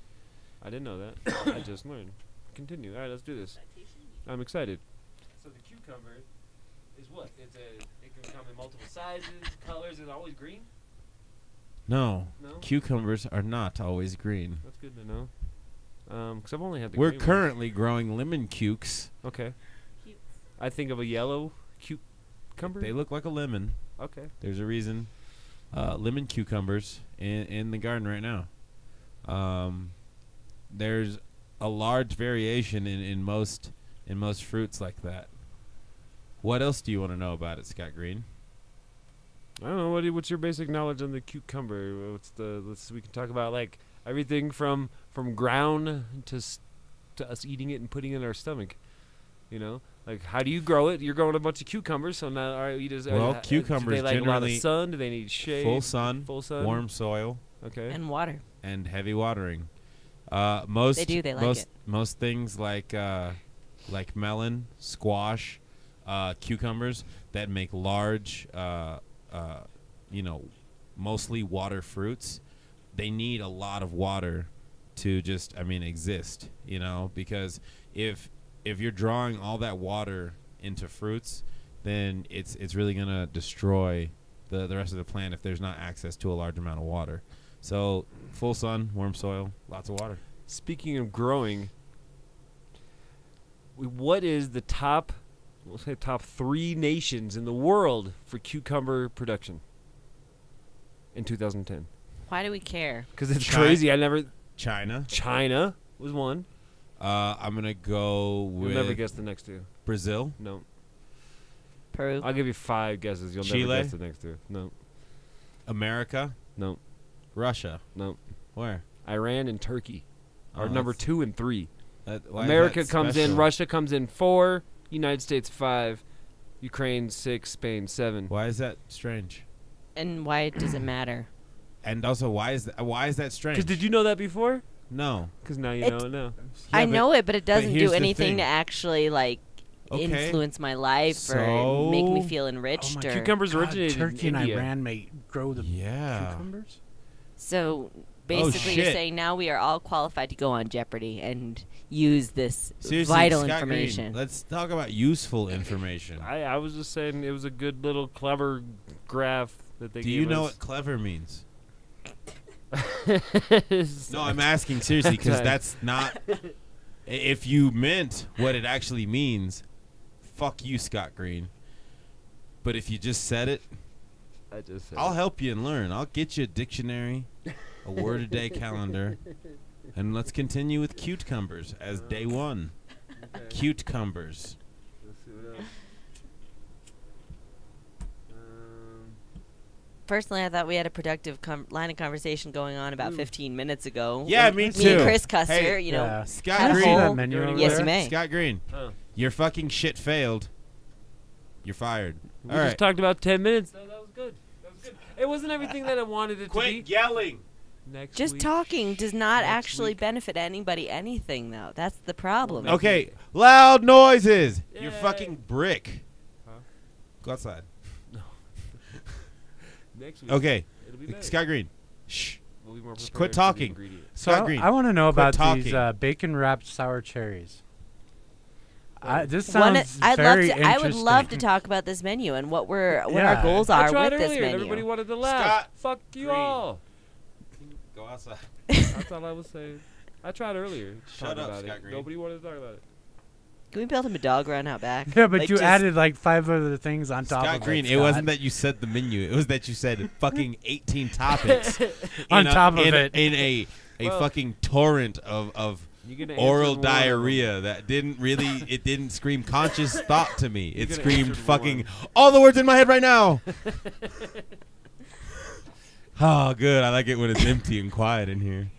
S4: I didn't know that. I just learned. Continue. All right, let's do this. I'm excited. So the cucumber is what? It can come in multiple sizes, colors. Is it always green?
S2: No,
S4: No.
S2: cucumbers are not always green.
S4: That's good to know. Because I've only had the
S2: We're
S4: green ones.
S2: currently growing lemon cukes.
S4: Okay. I think of a yellow cucumber.
S2: They look like a lemon.
S4: Okay.
S2: There's a reason. Lemon cucumbers in the garden right now. There's a large variation in most fruits like that. What else do you want to know about it, Scott Green?
S4: I don't know. What's your basic knowledge on the cucumber? We can talk about like everything from ground to us eating it and putting it in our stomach. You know, like how do you grow it? You're growing a bunch of cucumbers, so now all right, you just
S2: Well,
S4: do
S2: cucumbers
S4: they like a lot of
S2: generally
S4: sun? Do they need shade?
S2: Full sun,
S4: warm.
S2: warm soil,
S4: Okay.
S1: And water.
S2: and heavy watering. Most
S1: They do, they like
S2: most
S1: it.
S2: most things like melon, squash, cucumbers that make large, mostly water fruits. They need a lot of water to just, exist. Because if you're drawing all that water into fruits, then it's really gonna destroy the rest of the plant if there's not access to a large amount of water. So full sun, warm soil, lots of water.
S4: Speaking of growing, what is the top 3 nations in the world for cucumber production in 2010?
S1: Why do we care?
S4: Because it's
S2: China.
S4: crazy.
S2: China.
S4: China was one.
S2: I'm gonna go
S4: You'll
S2: with
S4: never guess the next two.
S2: Brazil,
S4: No.
S1: Peru.
S4: I'll give you 5 guesses. You'll
S2: Chile?
S4: never guess the next two. No.
S2: America,
S4: No.
S2: Russia.
S4: No.
S2: Where?
S4: Iran and Turkey are
S2: Oh,
S4: number
S2: that's-
S4: 2 and 3.
S2: why is
S4: America
S2: that
S4: comes in,
S2: special?
S4: Russia comes in 4, United States 5, Ukraine 6, Spain 7.
S2: Why is that strange?
S1: And why does it matter?
S2: And also, why is that strange?
S4: Because did you know that before?
S2: No.
S4: Because now you
S1: It's-
S4: know it now.
S1: I know it, but it doesn't
S2: here's
S1: do
S2: the
S1: anything
S2: thing.
S1: to actually
S2: Okay.
S1: influence my life or make me feel
S3: Oh
S1: enriched.
S3: my
S1: or
S4: Cucumbers originated
S3: Turkey
S4: in
S3: and
S4: India.
S3: Iran may grow the
S2: Yeah.
S3: cucumbers?
S1: So basically, you're
S2: shit.
S1: saying now we are all qualified to go on Jeopardy and use this
S2: Seriously,
S1: vital
S2: Scott Green,
S1: information.
S2: let's talk about useful information.
S4: I was just saying it was a good little clever graph that they
S2: Do
S4: gave
S2: you know
S4: us.
S2: what clever means?
S4: what?
S2: No, I'm asking seriously because
S4: Okay.
S2: that's not. If you meant what it actually means, fuck you, Scott Green. But if you just said it,
S4: I just said
S2: I'll help you and learn. I'll get you a dictionary, a word-a-day calendar, and let's continue with cucumbers as day 1. Cucumbers.
S4: Let's see what else.
S1: Personally, I thought we had a productive line of conversation going on about 15 minutes ago.
S2: Yeah,
S1: When
S2: me
S1: Me
S2: too.
S1: and Chris Custer,
S2: Hey,
S3: Yeah.
S2: Scott
S3: Can I see
S2: Green.
S3: that menu over
S1: Yes,
S3: there?
S1: you may.
S2: Scott Green,
S4: Huh.
S2: your fucking shit failed. You're fired.
S4: We
S2: All
S4: just
S2: right.
S4: talked about 10 minutes. That was good. That was good. It wasn't everything that I wanted it to
S2: Quit
S4: be.
S2: yelling.
S4: Next
S1: Just
S4: week.
S1: talking does not
S4: Next
S1: actually
S4: week.
S1: benefit anybody anything, though. That's the problem.
S4: Well,
S2: Okay, loud noises. You're
S4: Yay.
S2: fucking brick.
S4: Huh?
S2: Go outside.
S4: Next week.
S2: Okay,
S4: It'll be better.
S2: Scott Green. Shh.
S4: We'll be more
S2: Quit
S4: prepared for the
S2: talking.
S4: ingredients.
S3: So
S2: Scott Green.
S3: I want to know
S2: Quit
S3: about these
S2: talking.
S3: bacon-wrapped sour cherries. This
S1: One-
S3: sounds
S1: I'd love
S3: very
S1: to. I would love to
S3: interesting.
S1: talk about this menu and what our
S3: Yeah.
S1: goals
S4: I
S1: are
S4: tried
S1: with this
S4: earlier. And
S1: menu.
S4: everybody wanted to laugh.
S2: Scott
S4: Fuck you
S2: Green.
S4: all.
S2: Go outside.
S4: That's all I was saying. I tried earlier to
S2: Shut
S4: talk
S2: up,
S4: about
S2: Scott
S4: it.
S2: Green.
S4: Nobody wanted to talk about it.
S1: Can we build him a dog run out back?
S3: Yeah, but
S1: Like,
S3: you
S1: just-
S3: added like 5 other things on top
S2: Scott
S3: of
S2: Green,
S3: it.
S2: it wasn't that you said the menu. It was that you said fucking 18 topics
S3: On
S2: in
S3: top of
S2: in
S3: it.
S2: in a
S4: Well-
S2: fucking torrent of
S4: You gonna
S2: oral
S4: answer one of them.
S2: diarrhea that didn't really, it didn't scream conscious thought to me. It
S4: gonna
S2: screamed
S4: answer
S2: fucking
S4: one.
S2: all the words in my head right now. Oh, good. I like it when it's empty and quiet in here.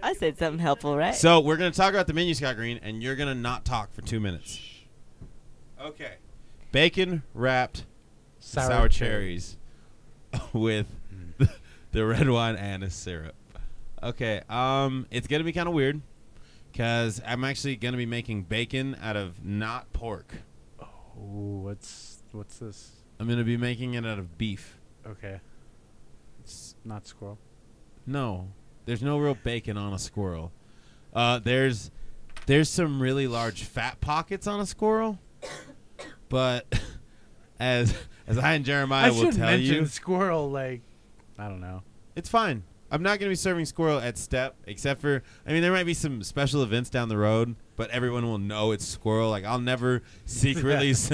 S1: I said something helpful, right?
S2: So we're going to talk about the menu, Scott Green, and you're going to not talk for 2 minutes. Okay. Bacon wrapped sour cherries with the red wine anise syrup. Okay. It's going to be kind of weird because I'm actually going to be making bacon out of not pork.
S3: Oh, what's this?
S2: I'm going to be making it out of beef.
S3: Okay. It's not squirrel.
S2: No. There's no real bacon on a squirrel. There's some really large fat pockets on a squirrel, but as I and Jeremiah will tell you,
S3: squirrel, like, I don't know.
S2: it's fine. I'm not going to be serving squirrel at Step, except for, I mean, there might be some special events down the road, but everyone will know it's squirrel. Like, I'll never secretly, there's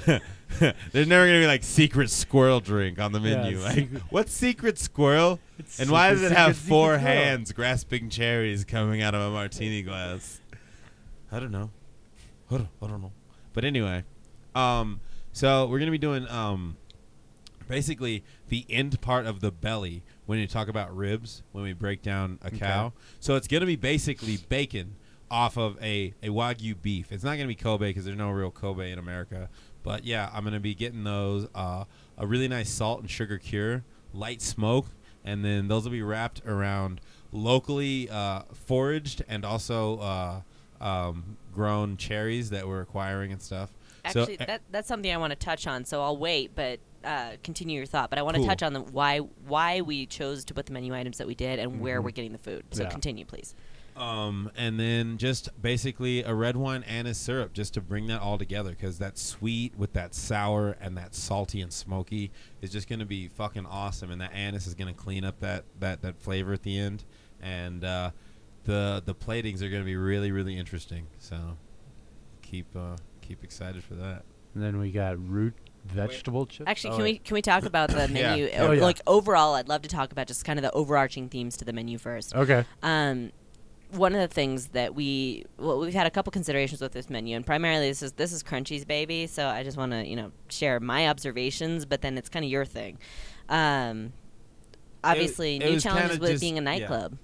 S2: never going to be, like, secret squirrel drink on the menu. Like, what's secret squirrel? And why does it have four hands grasping cherries coming out of a martini glass? I don't know. I don't know. But anyway, so we're going to be doing, basically the end part of the belly when you talk about ribs, when we break down a cow. So it's going to be basically bacon off of a Wagyu beef. It's not going to be Kobe because there's no real Kobe in America. But, yeah, I'm going to be getting those, a really nice salt and sugar cure, light smoke, and then those will be wrapped around locally foraged and also grown cherries that we're acquiring and stuff.
S1: Actually, that's something I want to touch on, so I'll wait, but continue your thought. But I want to touch on why we chose to put the menu items that we did and where we're getting the food. So continue, please.
S2: And then just basically a red wine anise syrup just to bring that all together because that sweet with that sour and that salty and smoky is just going to be fucking awesome. And that anise is going to clean up that flavor at the end. And the platings are going to be really, really interesting. So keep excited for that.
S3: And then we got root vegetable chips.
S1: Actually, can we talk about the menu?
S3: Oh, yeah.
S1: Like overall, I'd love to talk about just kind of the overarching themes to the menu first.
S3: Okay.
S1: One of the things that we've had a couple considerations with this menu, and primarily this is Crunchy's baby, so I just want to share my observations, but then it's kind of your thing. Obviously, new challenges with it being a nightclub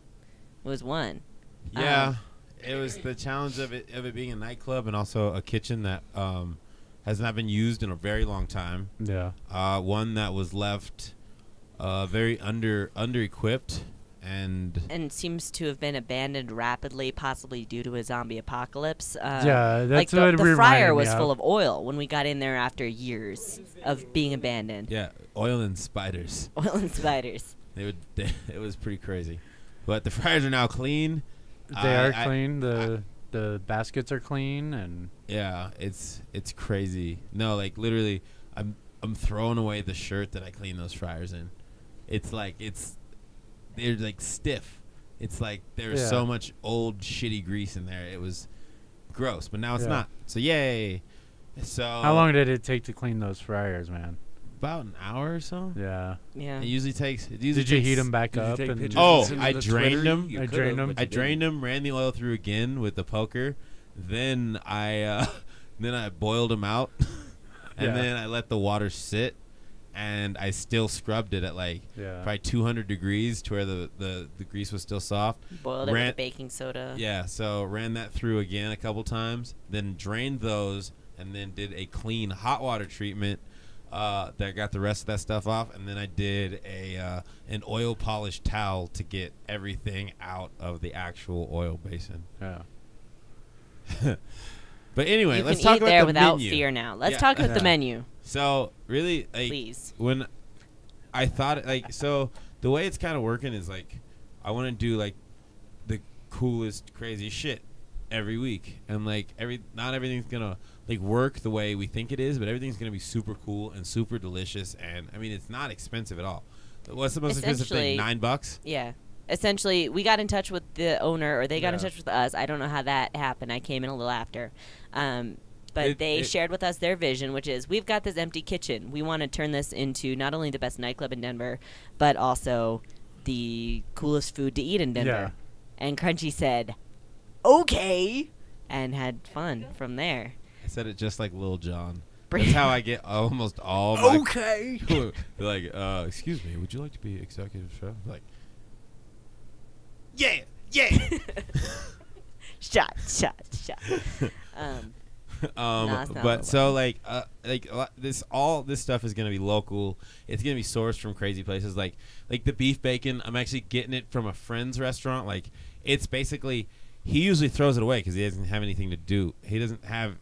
S1: was one.
S2: Yeah, it was the challenge of it being a nightclub and also a kitchen that has not been used in a very long time.
S3: Yeah.
S2: One that was left very under-equipped. And
S1: seems to have been abandoned rapidly, possibly due to a zombie apocalypse.
S3: Yeah, that's
S1: like
S3: what
S1: the fryer was
S3: me
S1: full of oil when we got in there after years of being abandoned.
S2: Yeah, oil and spiders.
S1: Oil and spiders.
S2: It was pretty crazy, but the fryers are now clean.
S3: They are clean. The baskets are clean, and
S2: yeah, it's crazy. No, like literally, I'm throwing away the shirt that I cleaned those fryers in. They're like stiff. It's like there's so much old shitty grease in there. It was gross, but now it's not. So yay. So
S3: how long did it take to clean those fryers, man?
S2: About an hour or so.
S3: Yeah.
S2: It usually takes.
S3: Did you heat them back up?
S2: I drained them. I drained them. Ran the oil through again with the poker. Then I boiled them out, and then I let the water sit. And I still scrubbed it at probably 200 degrees to where the grease was still soft.
S1: Boiled it with baking soda.
S2: Yeah, so ran that through again a couple times, then drained those, and then did a clean hot water treatment that got the rest of that stuff off. And then I did an oil polished towel to get everything out of the actual oil basin.
S3: Yeah.
S2: But anyway,
S1: you
S2: let's
S1: can
S2: talk
S1: eat
S2: about
S1: there
S2: the
S1: without
S2: menu.
S1: fear now. Let's talk about the menu.
S2: So really,
S1: Please.
S2: When I thought so the way it's kind of working is I want to do the coolest, crazy shit every week, and not everything's gonna work the way we think it is, but everything's gonna be super cool and super delicious, and I mean it's not expensive at all. What's the most expensive thing? $9?
S1: Yeah. Essentially, we got in touch with the owner, or they got in touch with us. I don't know how that happened. I came in a little after. But they shared with us their vision, which is we've got this empty kitchen. We want to turn this into not only the best nightclub in Denver, but also the coolest food to eat in Denver. And Crunchy said, okay, and had fun from there.
S2: I said it just like Lil Jon. That's how I get almost all my...
S3: Okay.
S2: Like, excuse me, would you like to be executive chef? Like, yeah.
S1: Shot.
S2: But so like this stuff is gonna be local. It's gonna be sourced from crazy places. Like the beef bacon, I'm actually getting it from a friend's restaurant. Like it's basically, he usually throws it away because he doesn't have anything to do. He doesn't have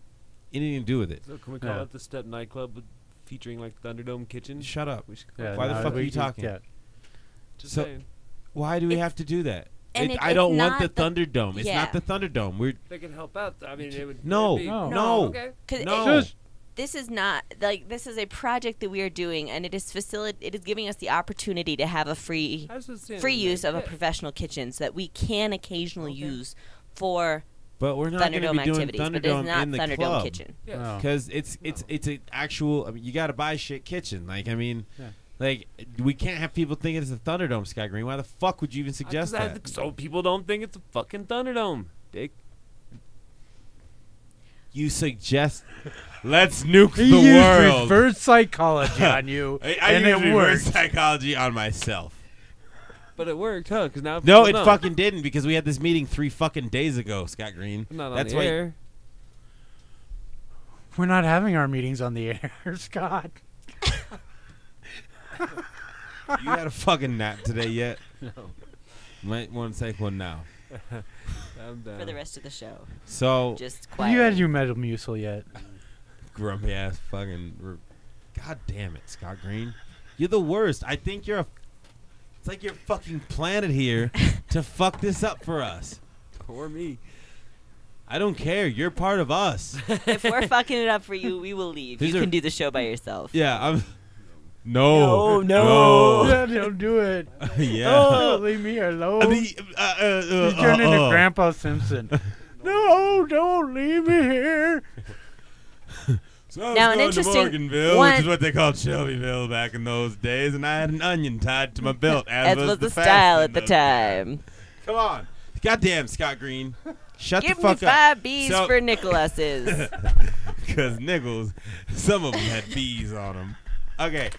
S2: anything to do with it.
S4: So can we call it the Step Nightclub featuring like Thunderdome Kitchen?
S2: Shut up.
S3: Yeah,
S2: why the fuck are you talking?
S3: Yeah.
S4: Just
S2: So-
S4: saying.
S2: Why do we have to do that?
S1: And
S2: I don't want the
S1: not the-
S2: Thunderdome. It's
S1: yeah.
S2: not the Thunderdome.
S4: They can help out. I mean, it would.
S2: No.
S4: it'd be-
S3: No.
S4: Okay.
S1: 'Cause
S2: No.
S1: this is not like, this is a project that we are doing, and it is giving us the opportunity to have a free
S4: I was just saying,
S1: use of a
S4: yeah.
S1: professional kitchen so that we can occasionally use for
S2: But we're not going to
S1: Thunderdome
S2: be doing
S1: activities, but it is
S2: Thunderdome
S1: not
S2: in the
S1: Thunderdome
S2: club.
S1: kitchen.
S4: Yeah.
S3: No.
S2: Because it's an actual. I mean, you got to buy shit kitchen. Like, I mean,
S3: Yeah.
S2: like we can't have people thinking it's a Thunderdome, Scott Green. Why the fuck would you even suggest that?
S4: So people don't think it's a fucking Thunderdome, Dick.
S2: You suggest let's nuke
S3: He
S2: the
S3: used
S2: world.
S3: reverse psychology on you,
S2: I
S3: and
S2: used
S3: it
S2: reverse
S3: worked.
S2: psychology on myself.
S4: But it worked, huh? Because now
S2: No,
S4: people
S2: it
S4: know.
S2: fucking didn't because we had this meeting 3 fucking days ago, Scott Green.
S4: I'm not on
S2: That's
S4: the
S2: why
S4: air.
S3: We're not having our meetings on the air, Scott.
S2: you had a fucking nap today yet?
S3: No.
S2: Might want to take one now.
S4: I'm down.
S1: For the rest of the show.
S2: So
S1: Just
S3: Have
S1: quiet.
S3: you had your Metamucil yet?
S2: grumpy ass fucking. God damn it, Scott Green. You're the worst. I think you're a. It's like you're fucking planted here to fuck this up for us.
S4: Poor me.
S2: I don't care. You're part of us.
S1: If we're fucking it up for you, we will leave.
S2: These
S1: You
S2: are-
S1: can do the show by yourself.
S2: Yeah, I'm. No.
S1: No.
S3: Yeah, don't do it.
S2: Yeah.
S3: Oh, leave me alone. He's turning into Grandpa Simpson. No, don't leave me here.
S2: So I was
S1: Now, an
S2: going
S1: interesting
S2: to Morganville,
S1: one-
S2: which is what they called Shelbyville back in those days, and I had an onion tied to my belt,
S1: As was the
S2: fashion
S1: style at the
S2: of-
S1: time.
S2: Come on. Goddamn, Scott Green. Shut
S1: Give
S2: the
S1: me
S2: fuck up.
S1: 5 B's
S2: So-
S1: for Nicholases.
S2: Because Nichols, some of them had bees on them. Okay.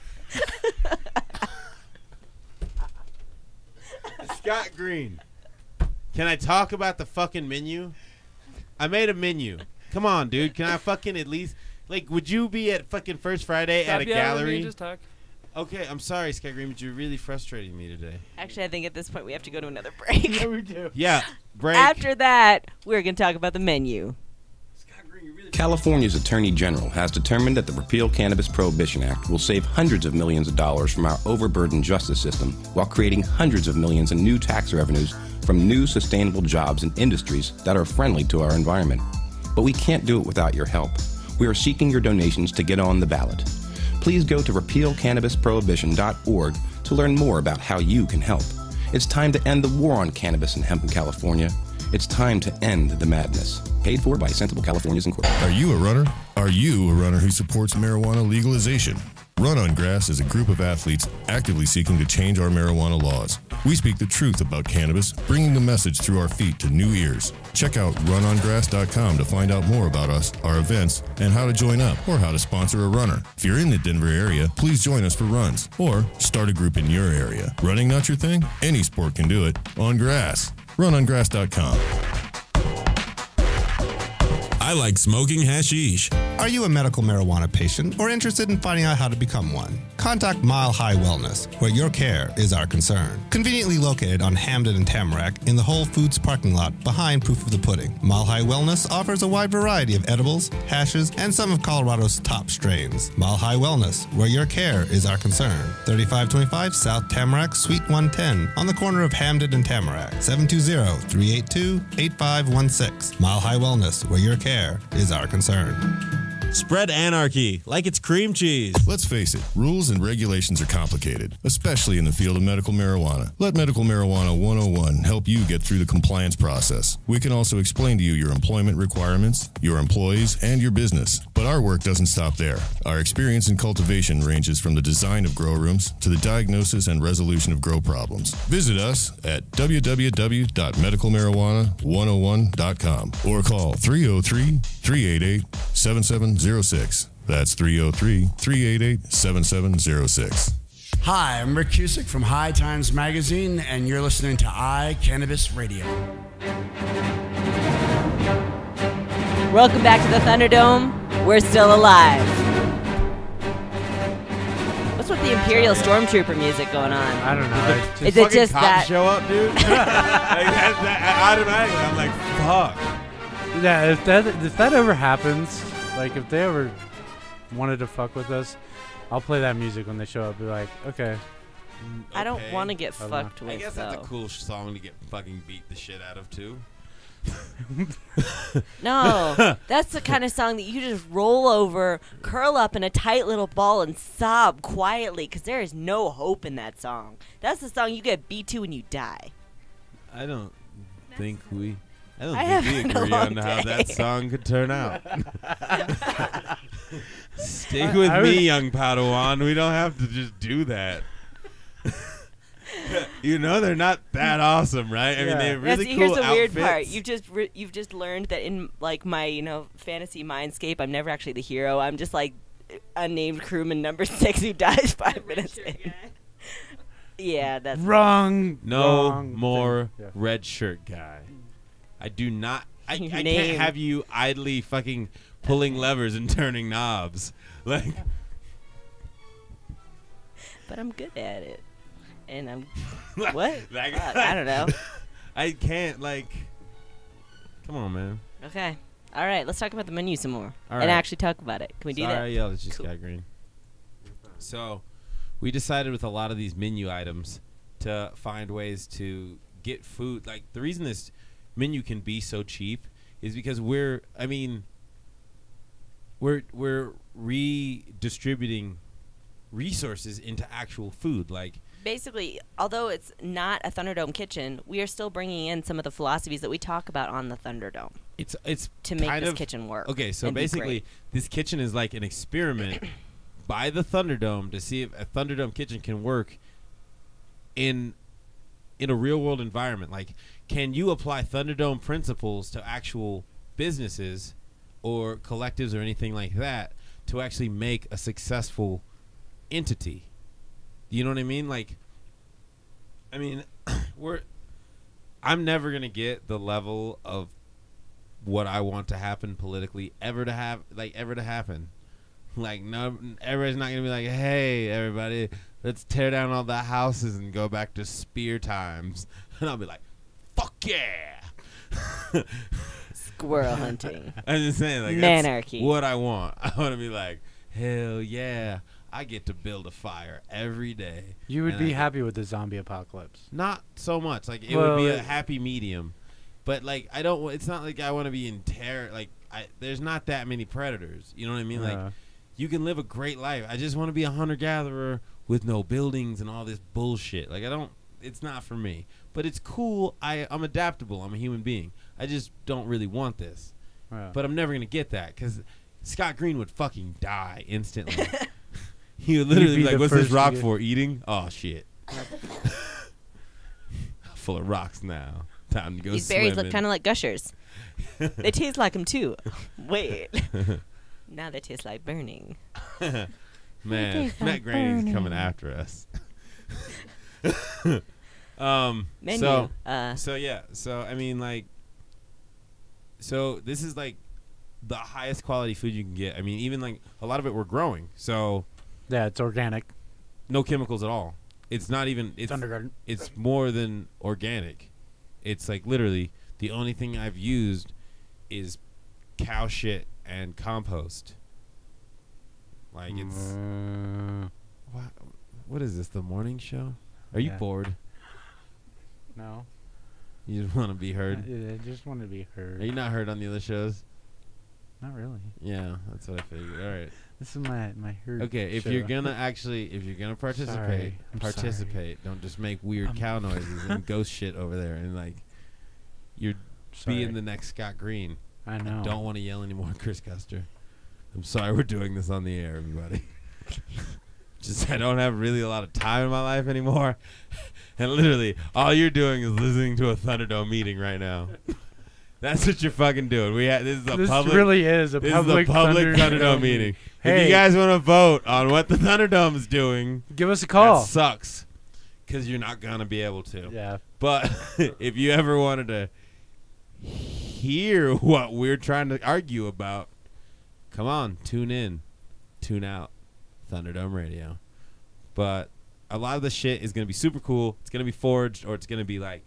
S2: Scott Green. Can I talk about the fucking menu? I made a menu. Come on, dude. Can I fucking at least... Like, would you be at fucking First Friday
S4: Stop
S2: at a
S4: yelling at me,
S2: gallery?
S4: Just talk.
S2: Okay, I'm sorry, Scott Green, but you're really frustrating me today.
S1: Actually, I think at this point we have to go to another break.
S3: Yeah, we do.
S2: Yeah, break.
S1: After that, we're going to talk about the menu.
S8: California's Attorney General has determined that the Repeal Cannabis Prohibition Act will save hundreds of millions of dollars from our overburdened justice system while creating hundreds of millions in new tax revenues from new sustainable jobs and industries that are friendly to our environment. But we can't do it without your help. We are seeking your donations to get on the ballot. Please go to repealcannabisprohibition.org to learn more about how you can help. It's time to end the war on cannabis and hemp in California. It's time to end the madness. Paid for by Sensible Californians Incorporated.
S6: Are you a runner? Are you a runner who supports marijuana legalization? Run on Grass is a group of athletes actively seeking to change our marijuana laws. We speak the truth about cannabis, bringing the message through our feet to new ears. Check out runongrass.com to find out more about us, our events, and how to join up or how to sponsor a runner. If you're in the Denver area, please join us for runs or start a group in your area. Running not your thing? Any sport can do it on grass. Runongrass.com.
S9: I like smoking hashish.
S7: Are you a medical marijuana patient or interested in finding out how to become one? Contact Mile High Wellness, where your care is our concern. Conveniently located on Hamden and Tamarack in the Whole Foods parking lot behind Proof of the Pudding. Mile High Wellness offers a wide variety of edibles, hashes, and some of Colorado's top strains. Mile High Wellness, where your care is our concern. 3525 South Tamarack, Suite 110, on the corner of Hamden and Tamarack. 720-382-8516. Mile High Wellness, where your care is our concern.
S9: Spread anarchy like it's cream cheese.
S6: Let's face it, rules and regulations are complicated, especially in the field of medical marijuana. Let Medical Marijuana 101 help help you get through the compliance process. We can also explain to you your employment requirements, your employees, and your business. But our work doesn't stop there. Our experience in cultivation ranges from the design of grow rooms to the diagnosis and resolution of grow problems. Visit us at www.medicalmarijuana101.com or call 303-388-7706. That's 303-388-7706.
S10: Hi, I'm Rick Cusick from High Times Magazine, and you're listening to iCannabis Radio.
S1: Welcome back to the Thunderdome. We're still alive. What's with the Imperial Stormtrooper music going on?
S3: I don't know.
S1: Is it just
S2: cops
S1: that?
S2: show up, dude? Automatically, I'm like, fuck.
S3: Yeah, if that ever happens, like if they ever wanted to fuck with us, I'll play that music when they show up. Be like, okay.
S1: I don't
S2: Okay.
S1: want to get fucked with.
S2: I guess that's a
S1: though.
S2: cool song to get fucking beat the shit out of, too.
S1: No, that's the kind of song that you just roll over, curl up in a tight little ball, and sob quietly because there is no hope in that song. That's the song you get beat to when you die.
S2: I don't think we
S1: I
S2: agree
S1: haven't a long
S2: on how that
S1: day.
S2: song could turn out. Stick with me, young Padawan. We don't have to just do that. You know they're not that awesome, right? I mean, they have really
S1: See,
S2: cool
S1: here's the weird part.
S2: outfits.
S1: You've just learned that in like my fantasy mindscape, I'm never actually the hero. I'm just like unnamed crewman number 6 who dies 5 minutes in. Yeah, that's
S3: Wrong.
S2: No
S3: wrong
S2: more
S3: thing. Yeah.
S2: red shirt guy. I do not. I
S1: Your
S2: can't
S1: name.
S2: have you idly fucking pulling levers and turning knobs. Like,
S1: but I'm good at it. And I'm what?
S2: Like,
S1: I don't know.
S2: I can't like. Come on, man.
S1: Okay. All right. Let's talk about the menu some more
S2: All
S1: and
S2: right.
S1: actually talk about it. Can we do that?
S2: Sorry, I yelled. It just
S1: Cool.
S2: got green. So, we decided with a lot of these menu items to find ways to get food. Like the reason this menu can be so cheap is because we're redistributing resources into actual food. Like
S1: Basically, although it's not a Thunderdome kitchen, we are still bringing in some of the philosophies that we talk about on the Thunderdome
S2: it's
S1: to make
S2: kind
S1: this
S2: of,
S1: kitchen work.
S2: Okay, so
S1: and be
S2: basically,
S1: great.
S2: this kitchen is like an experiment by the Thunderdome to see if a Thunderdome kitchen can work in a real world environment. Like, can you apply Thunderdome principles to actual businesses or collectives or anything like that to actually make a successful entity? You know what I mean? Like, I mean, I'm never gonna get the level of what I want to happen politically ever to happen. Like, no, everybody's not gonna be like, hey, everybody, let's tear down all the houses and go back to spear times. And I'll be like, fuck yeah.
S1: Squirrel hunting.
S2: I'm just saying, like,
S1: Manarchy.
S2: that's what I want. I want to be like, hell yeah, I get to build a fire every day.
S3: You would
S2: And
S3: be
S2: I-
S3: happy with the zombie apocalypse.
S2: Not so much. Like, it
S3: Well,
S2: would be a happy medium. But, like, I don't, it's not like I want to be in terror. Like, there's not that many predators. You know what I mean? Like, you can live a great life. I just want to be a hunter-gatherer with no buildings and all this bullshit. Like, it's not for me. But it's cool. I'm adaptable. I'm a human being. I just don't really want this. But I'm never going to get that because Scott Green would fucking die instantly. He would literally be like, what's this rock for? Eating? Oh, shit. Full of rocks now. Time to go
S1: These berries
S2: swimming.
S1: look kind of like gushers. They taste like them too. Wait. Now they taste like burning.
S2: Man,
S1: taste
S2: Matt
S1: like
S2: Graney's
S1: burning.
S2: coming after us.
S1: Menu.
S2: So yeah. So I mean, like, so this is like the highest quality food you can get. I mean, even like a lot of it we're growing. So
S3: Yeah, it's organic.
S2: no chemicals at all. It's not even. It's
S3: Thundergarden.
S2: It's more than organic. It's like literally the only thing I've used is cow shit and compost. Like it's what is this? The morning show? Are you
S3: Yeah.
S2: bored?
S3: No.
S2: You just want to be heard?
S3: I just want to be heard.
S2: Are you not heard on the other shows?
S3: Not really.
S2: Yeah, that's what I figured. All right.
S3: This is my herd.
S2: Okay, if
S3: show.
S2: you're gonna participate,
S3: Sorry, I'm
S2: participate. Don't just make weird cow noises and ghost shit over there and like you're being the next Scott Green.
S3: I know.
S2: I don't want to yell anymore, Chris Custer. I'm sorry we're doing this on the air, everybody. Just I don't have really a lot of time in my life anymore, and literally all you're doing is listening to a Thunderdome meeting right now. That's what you're fucking doing. This
S3: really is a public
S2: Thunderdome meeting.
S3: Hey.
S2: If you guys want to vote on what the Thunderdome is doing,
S3: give us a call.
S2: That sucks, because you're not gonna be able to.
S3: Yeah.
S2: But if you ever wanted to hear what we're trying to argue about, come on, tune in, tune out, Thunderdome Radio. But a lot of the shit is gonna be super cool. It's gonna be forged, or it's gonna be like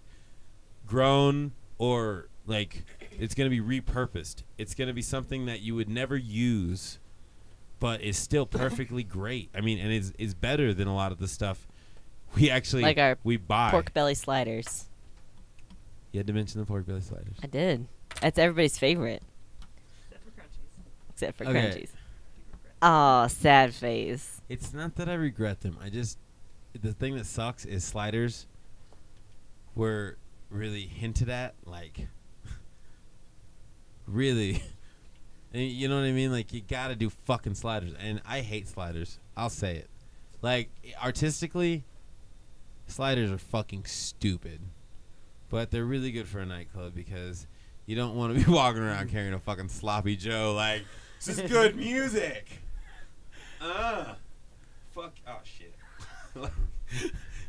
S2: grown, or like it's going to be repurposed. It's going to be something that you would never use, but is still perfectly great. I mean, and is better than a lot of the stuff we actually
S1: like our
S2: we buy.
S1: Pork belly sliders.
S2: You had to mention the pork belly sliders.
S1: I did. That's everybody's favorite. Except for crunchies. Oh, sad face.
S2: It's not that I regret them. The thing that sucks is sliders were really hinted at, like really, and you know what I mean? Like, you gotta do fucking sliders, and I hate sliders. I'll say it. Like, artistically, sliders are fucking stupid, but they're really good for a nightclub because you don't want to be walking around carrying a fucking sloppy Joe like, this is good music. Fuck. Oh shit.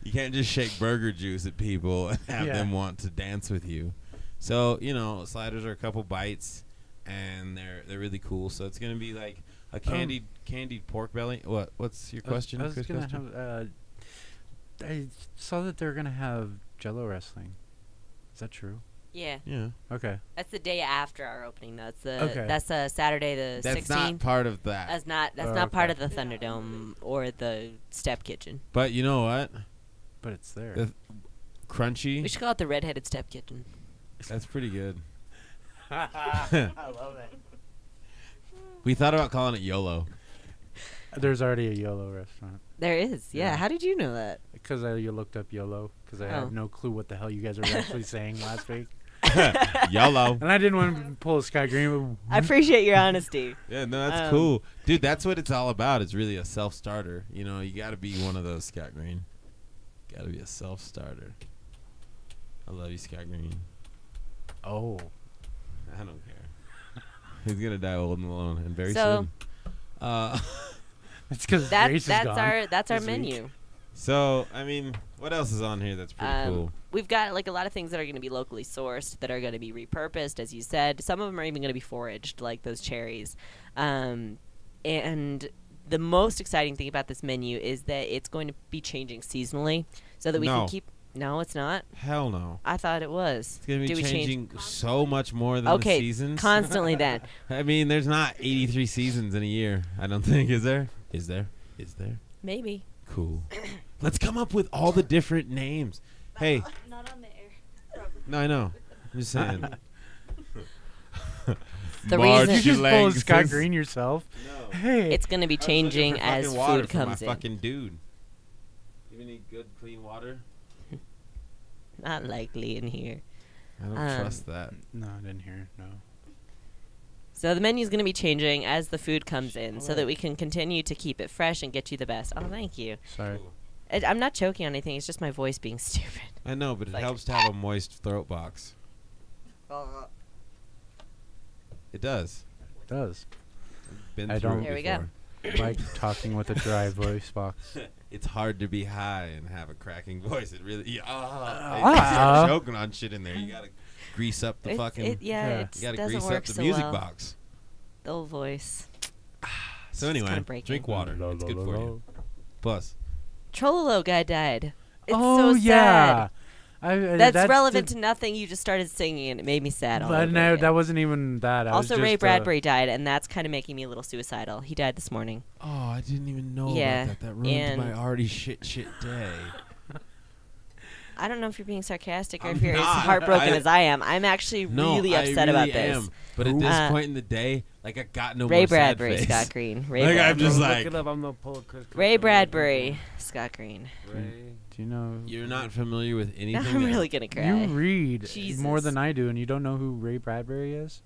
S2: You can't just shake burger juice at people and have them want to dance with you. So, sliders are a couple bites, and they're really cool. So it's gonna be like a candied pork belly. What's your question?
S3: I was gonna have. I saw that they're gonna have Jello wrestling. Is that true?
S1: Yeah.
S2: Yeah.
S3: Okay.
S1: That's the day after our opening. That's Saturday the 16th.
S2: That's not part of that.
S1: That's not part of the Thunderdome or the Step Kitchen.
S2: But you know what?
S3: But it's there.
S2: Crunchy.
S1: We should call it the Red-Headed Step Kitchen.
S2: That's pretty good.
S3: I love it.
S2: We thought about calling it YOLO.
S3: There's already a YOLO restaurant.
S1: There is, yeah. How did you know that?
S3: Because you looked up YOLO. Because I had no clue what the hell you guys were actually saying last week.
S2: YOLO.
S3: And I didn't want to pull a Scott Green.
S1: I appreciate your honesty.
S2: Yeah, no, that's cool. Dude, that's what it's all about. It's really a self-starter. You got to be one of those, Scott Green. Got to be a self-starter. I love you, Scott Green.
S3: Oh.
S2: I don't care. He's going to die old and alone and very
S1: soon.
S3: It's because
S1: that's our menu.
S2: Week. So, I mean, what else is on here that's pretty cool?
S1: We've got like a lot of things that are going to be locally sourced, that are going to be repurposed, as you said. Some of them are even going to be foraged, like those cherries. And the most exciting thing about this menu is that it's going to be changing seasonally, so that we can keep. No, it's not.
S2: Hell no.
S1: I thought it was.
S2: It's going to be changing so much more than the seasons.
S1: Constantly then.
S2: I mean, there's not 83 seasons in a year, I don't think. Is there? Is there?
S1: Maybe.
S2: Cool. Let's come up with all the different names. Hey.
S11: Not on the air.
S2: No, I know. I'm just saying.
S1: The reason
S3: you just pull Scott Green yourself.
S2: No.
S3: Hey.
S1: It's going to be changing as food comes in.
S2: Fucking dude. You have any good clean water?
S1: Not likely in here.
S2: I don't trust that.
S3: No, I didn't hear. No.
S1: So the menu's going to be changing as the food comes in, so that we can continue to keep it fresh and get you the best. Oh, thank you.
S3: Sorry.
S1: I'm not choking on anything. It's just my voice being stupid.
S2: I know, but it helps to have a moist throat box. It does.
S3: It does.
S2: Been
S3: I
S2: through
S3: don't.
S2: it
S1: Here we
S2: before.
S1: go.
S3: Like talking with a dry voice box.
S2: It's hard to be high and have a cracking voice. It really. You're choking on shit in there. You gotta grease up the fucking.
S1: You gotta
S2: grease up the music box.
S1: The old voice.
S2: So anyway, drink water. It's good for you. Plus,
S1: Trololo guy died. It's
S3: so
S1: sad.
S3: That's
S1: relevant to nothing. You just started singing, and it made me sad.
S3: But no, that wasn't even that.
S1: Also, Ray Bradbury died, and that's kind of making me a little suicidal. He died this morning.
S2: Oh, I didn't even know about that. That ruined my already shit day.
S1: I don't know if you're being sarcastic or if you're as heartbroken as I am. I'm actually really upset about this.
S2: But at this
S1: Uh,
S2: point in the day, like I got no
S1: Ray
S2: more sad
S1: Bradbury,
S2: face.
S1: Scott Green. Ray
S2: Like, I'm
S1: Bradbury.
S2: just
S4: Look
S2: like,
S4: it up. I'm gonna pull Chris.
S1: Ray Bradbury, Scott Green.
S4: Ray.
S3: Do you know?
S2: you're not familiar with anything.
S1: Now I'm
S2: that-
S1: really gonna cry.
S3: You read more
S1: Jesus.
S3: than I do, and you don't know who Ray Bradbury is?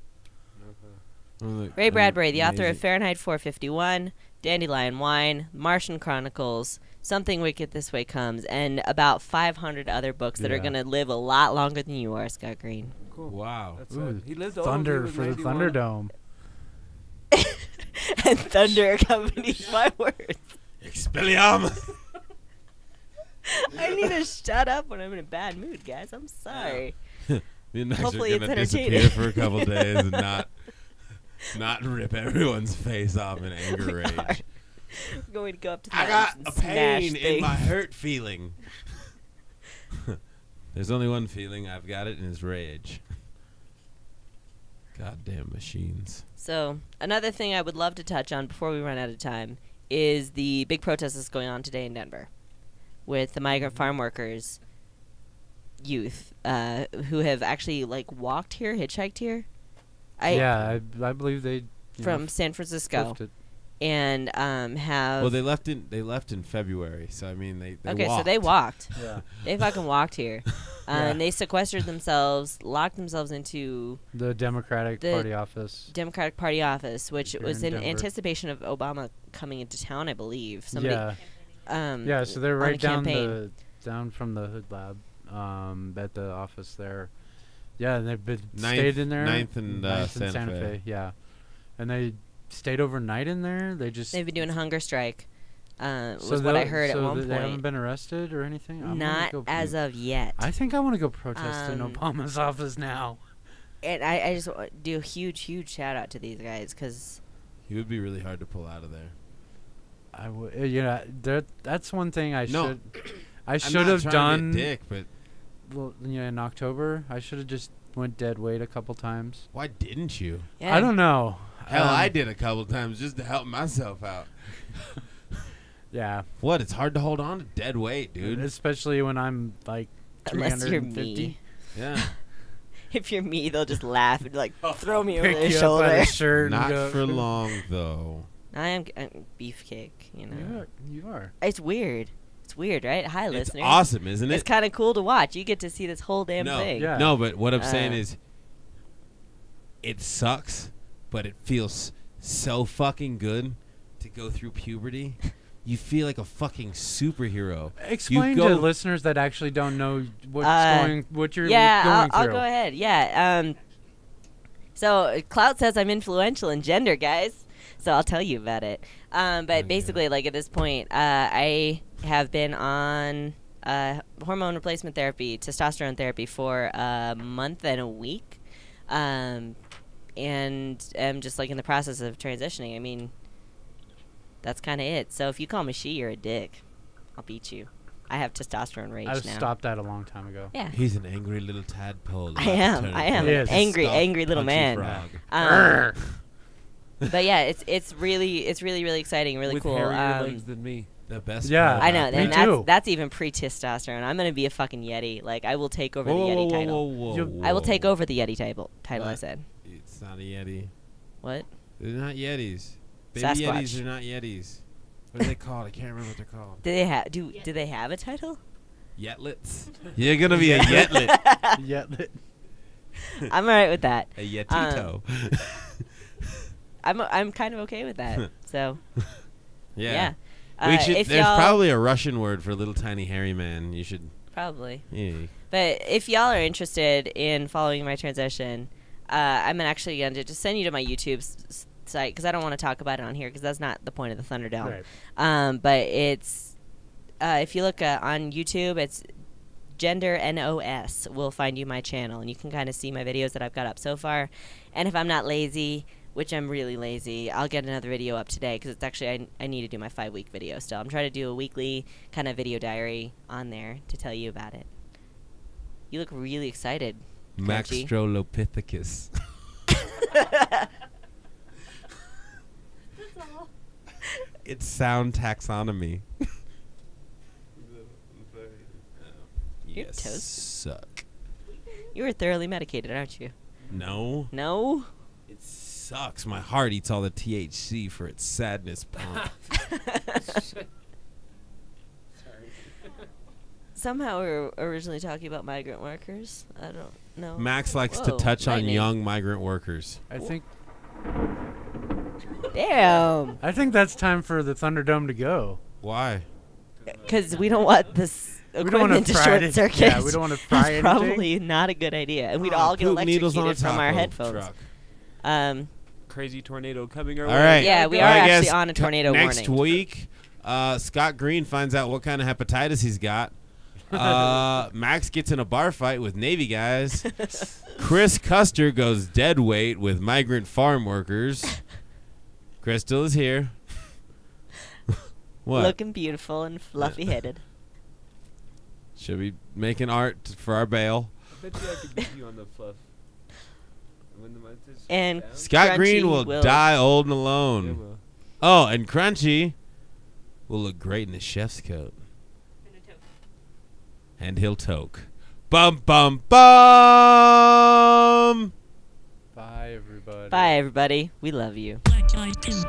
S2: I'm like,
S1: Ray Bradbury, the author of
S2: amazing.
S1: Fahrenheit 451, Dandelion Wine, Martian Chronicles, Something Wicked This Way Comes, and about 500 other books that are
S3: Yeah.
S1: going to live a lot longer than you are, Scott Green.
S4: Cool.
S2: Wow.
S4: That's
S3: Ooh,
S4: he lived old.
S3: Thunder
S4: He was
S3: for the
S4: 91.
S3: Thunderdome.
S1: And thunder accompanies my words.
S2: Expelliarmus.
S1: I need to shut up when I'm in a bad mood, guys. I'm sorry.
S2: Me and Max
S1: Hopefully
S2: are
S1: it's
S2: gonna
S1: entertaining.
S2: disappear for a couple days and not rip everyone's face off in anger rage.
S1: I'm going to go up to the
S2: I
S1: mountains
S2: got
S1: and
S2: a
S1: smash
S2: pain in
S1: things.
S2: my hurt feeling. There's only one feeling. I've got it, and it's rage. Goddamn machines.
S1: So, another thing I would love to touch on before we run out of time is the big protest that's going on today in Denver with the migrant farm workers youth who have actually like walked here, hitchhiked here.
S3: I believe they
S1: from San Francisco.
S3: flipped it.
S1: And have
S2: Well, they left in February, so I mean they
S1: okay,
S2: walked.
S1: so they walked.
S3: Yeah.
S1: They fucking walked here,
S3: Yeah.
S1: and they sequestered themselves, locked themselves into
S3: The Democratic
S1: The
S3: Party office.
S1: Democratic Party office, which
S3: Here
S1: was
S3: in
S1: in
S3: Denver.
S1: anticipation of Obama coming into town, I believe. Somebody,
S3: Yeah.
S1: Um,
S3: Yeah, so they're
S1: on a
S3: right down
S1: campaign.
S3: down from the Hood Lab, at the office there. Yeah, and they've been
S2: Ninth-
S3: stayed in there.
S2: Ninth and, Santa Fe.
S3: Yeah, and they stayed overnight in there. They just
S1: They've been doing a hunger strike.
S3: so
S1: Was what I
S3: they'll-
S1: heard at
S3: so
S1: one
S3: they haven't
S1: point.
S3: been arrested or anything. I'm gonna
S1: Not
S3: go
S1: as of yet.
S3: I think I want to go protest in
S1: Um,
S3: Obama's office now.
S1: And I just do a huge shout out to these guys because
S2: He would be really hard to pull out of there.
S3: I would, that's one thing I
S2: No.
S3: should. I
S2: I'm
S3: should
S2: not
S3: have
S2: trying
S3: done.
S2: to be a dick, but
S3: Well, in October, I should have just went dead weight a couple times.
S2: why didn't you?
S1: yeah.
S3: I don't know.
S2: Hell, I did a couple times just to help myself out.
S3: Yeah,
S2: What? It's hard to hold on to dead weight, dude.
S3: especially when I'm like
S1: Unless you're
S3: 350.
S1: me.
S2: Yeah.
S1: If you're me, they'll just laugh and like throw me over
S3: Pick
S1: their
S3: you up by
S1: shoulder.
S3: the shirt. and
S2: Not
S3: go-
S2: for long, though.
S1: I'm beefcake, you know.
S3: Yeah, you are.
S1: It's weird. It's weird, right? Hi,
S2: It's
S1: listeners.
S2: awesome, isn't
S1: It's
S2: it?
S1: kind of cool to watch. You get to see this whole damn
S2: No.
S1: thing.
S3: Yeah.
S2: No, but what I'm saying
S1: Uh,
S2: is, it sucks, but it feels so fucking good to go through puberty. You feel like a fucking superhero.
S3: Explain
S2: go-
S3: to listeners that actually don't know what you're
S1: Yeah,
S3: going
S1: I'll
S3: through.
S1: go ahead. Yeah. So Clout says I'm influential in gender, guys. So I'll tell you about it. But basically, like at this point, I have been on hormone replacement therapy, testosterone therapy for a month and a week, and am just like in the process of transitioning. I mean, that's kind of it. So if you call me she, you're a dick. I'll beat you. I have testosterone rage
S3: I've
S1: now.
S3: stopped that a long time ago.
S1: Yeah.
S2: He's an angry little tadpole.
S1: I am an
S3: Yes.
S1: angry little man.
S2: Frog.
S1: But yeah, it's really exciting, really
S4: With
S1: cool.
S4: hairier legs than me.
S2: The best.
S3: Yeah.
S2: part
S1: I know,
S2: about
S3: Me
S1: and
S2: that-
S3: too.
S1: that's even pre-testosterone. I'm gonna be a fucking Yeti. Like I will take over
S2: Whoa,
S1: the
S2: whoa,
S1: Yeti
S2: whoa,
S1: title.
S2: whoa, whoa,
S1: I will take
S2: whoa.
S1: over the Yeti title. I
S2: What?
S1: said.
S2: It's not a Yeti.
S1: What?
S2: They're not Yetis. Baby
S1: Sasquatch.
S2: Yetis are not Yetis. What are they called? I can't remember what they're called.
S1: Do they have a title?
S2: Yetlets. You're gonna be a Yetlet.
S3: Yeah.
S1: I'm alright with that.
S2: A Yetito.
S1: I'm kind of okay with that. So
S2: yeah.
S1: yeah.
S2: We should.
S1: If
S2: There's
S1: y'all-
S2: probably a Russian word for little tiny hairy man. You should.
S1: probably.
S2: Yeah.
S1: But if y'all are interested in following my transition, I'm actually going to just send you to my YouTube site because I don't want to talk about it on here because that's not the point of the Thunderdome.
S3: Right.
S1: But it's if you look on YouTube, it's Gender NOS will find you my channel, and you can kind of see my videos that I've got up so far. And if I'm not lazy, which I'm really lazy, I'll get another video up today because it's actually I need to do my 5-week video still. I'm trying to do a weekly kind of video diary on there to tell you about it. You look really excited. Crunchy.
S2: Maxstrolopithecus. It's sound taxonomy.
S1: You're
S2: Yes,
S1: toast.
S2: suck.
S1: You were thoroughly medicated, aren't you?
S2: No.
S1: No?
S2: It sucks. My heart eats all the THC for its sadness pump.
S1: Somehow we were originally talking about migrant workers. I don't know.
S2: Max likes to touch on young migrant workers.
S3: I think.
S1: Damn.
S3: I think that's time for the Thunderdome to go.
S2: Why?
S1: Because we don't want this equipment to short circuit.
S3: Yeah, we don't want to fry
S1: That's
S3: anything.
S1: probably not a good idea, and we'd all get
S2: Poop needles on
S1: electrocuted
S2: a
S1: from our
S2: taco
S1: headphones.
S2: truck.
S4: Crazy tornado coming our
S2: All
S4: way.
S2: right.
S1: Yeah, we are
S2: I
S1: actually
S2: guess
S1: on a tornado
S2: next
S1: warning.
S2: week, Scott Green finds out what kind of hepatitis he's got. Max gets in a bar fight with Navy guys. Chris Custer goes dead weight with migrant farm workers. Crystal is here. What?
S1: Looking beautiful and fluffy headed.
S2: Should be making art for our bail.
S4: I bet you I could beat you on the fluff. When the month is
S1: And
S4: down.
S2: Scott
S1: Crunchy
S2: Green will die old and alone.
S4: Yeah, well.
S2: Oh, and Crunchy will look great in his chef's coat. And he'll toke. Bum, bum, bum!
S3: Bye, everybody.
S1: Bye, everybody. We love you.
S12: Black Eyed Peas.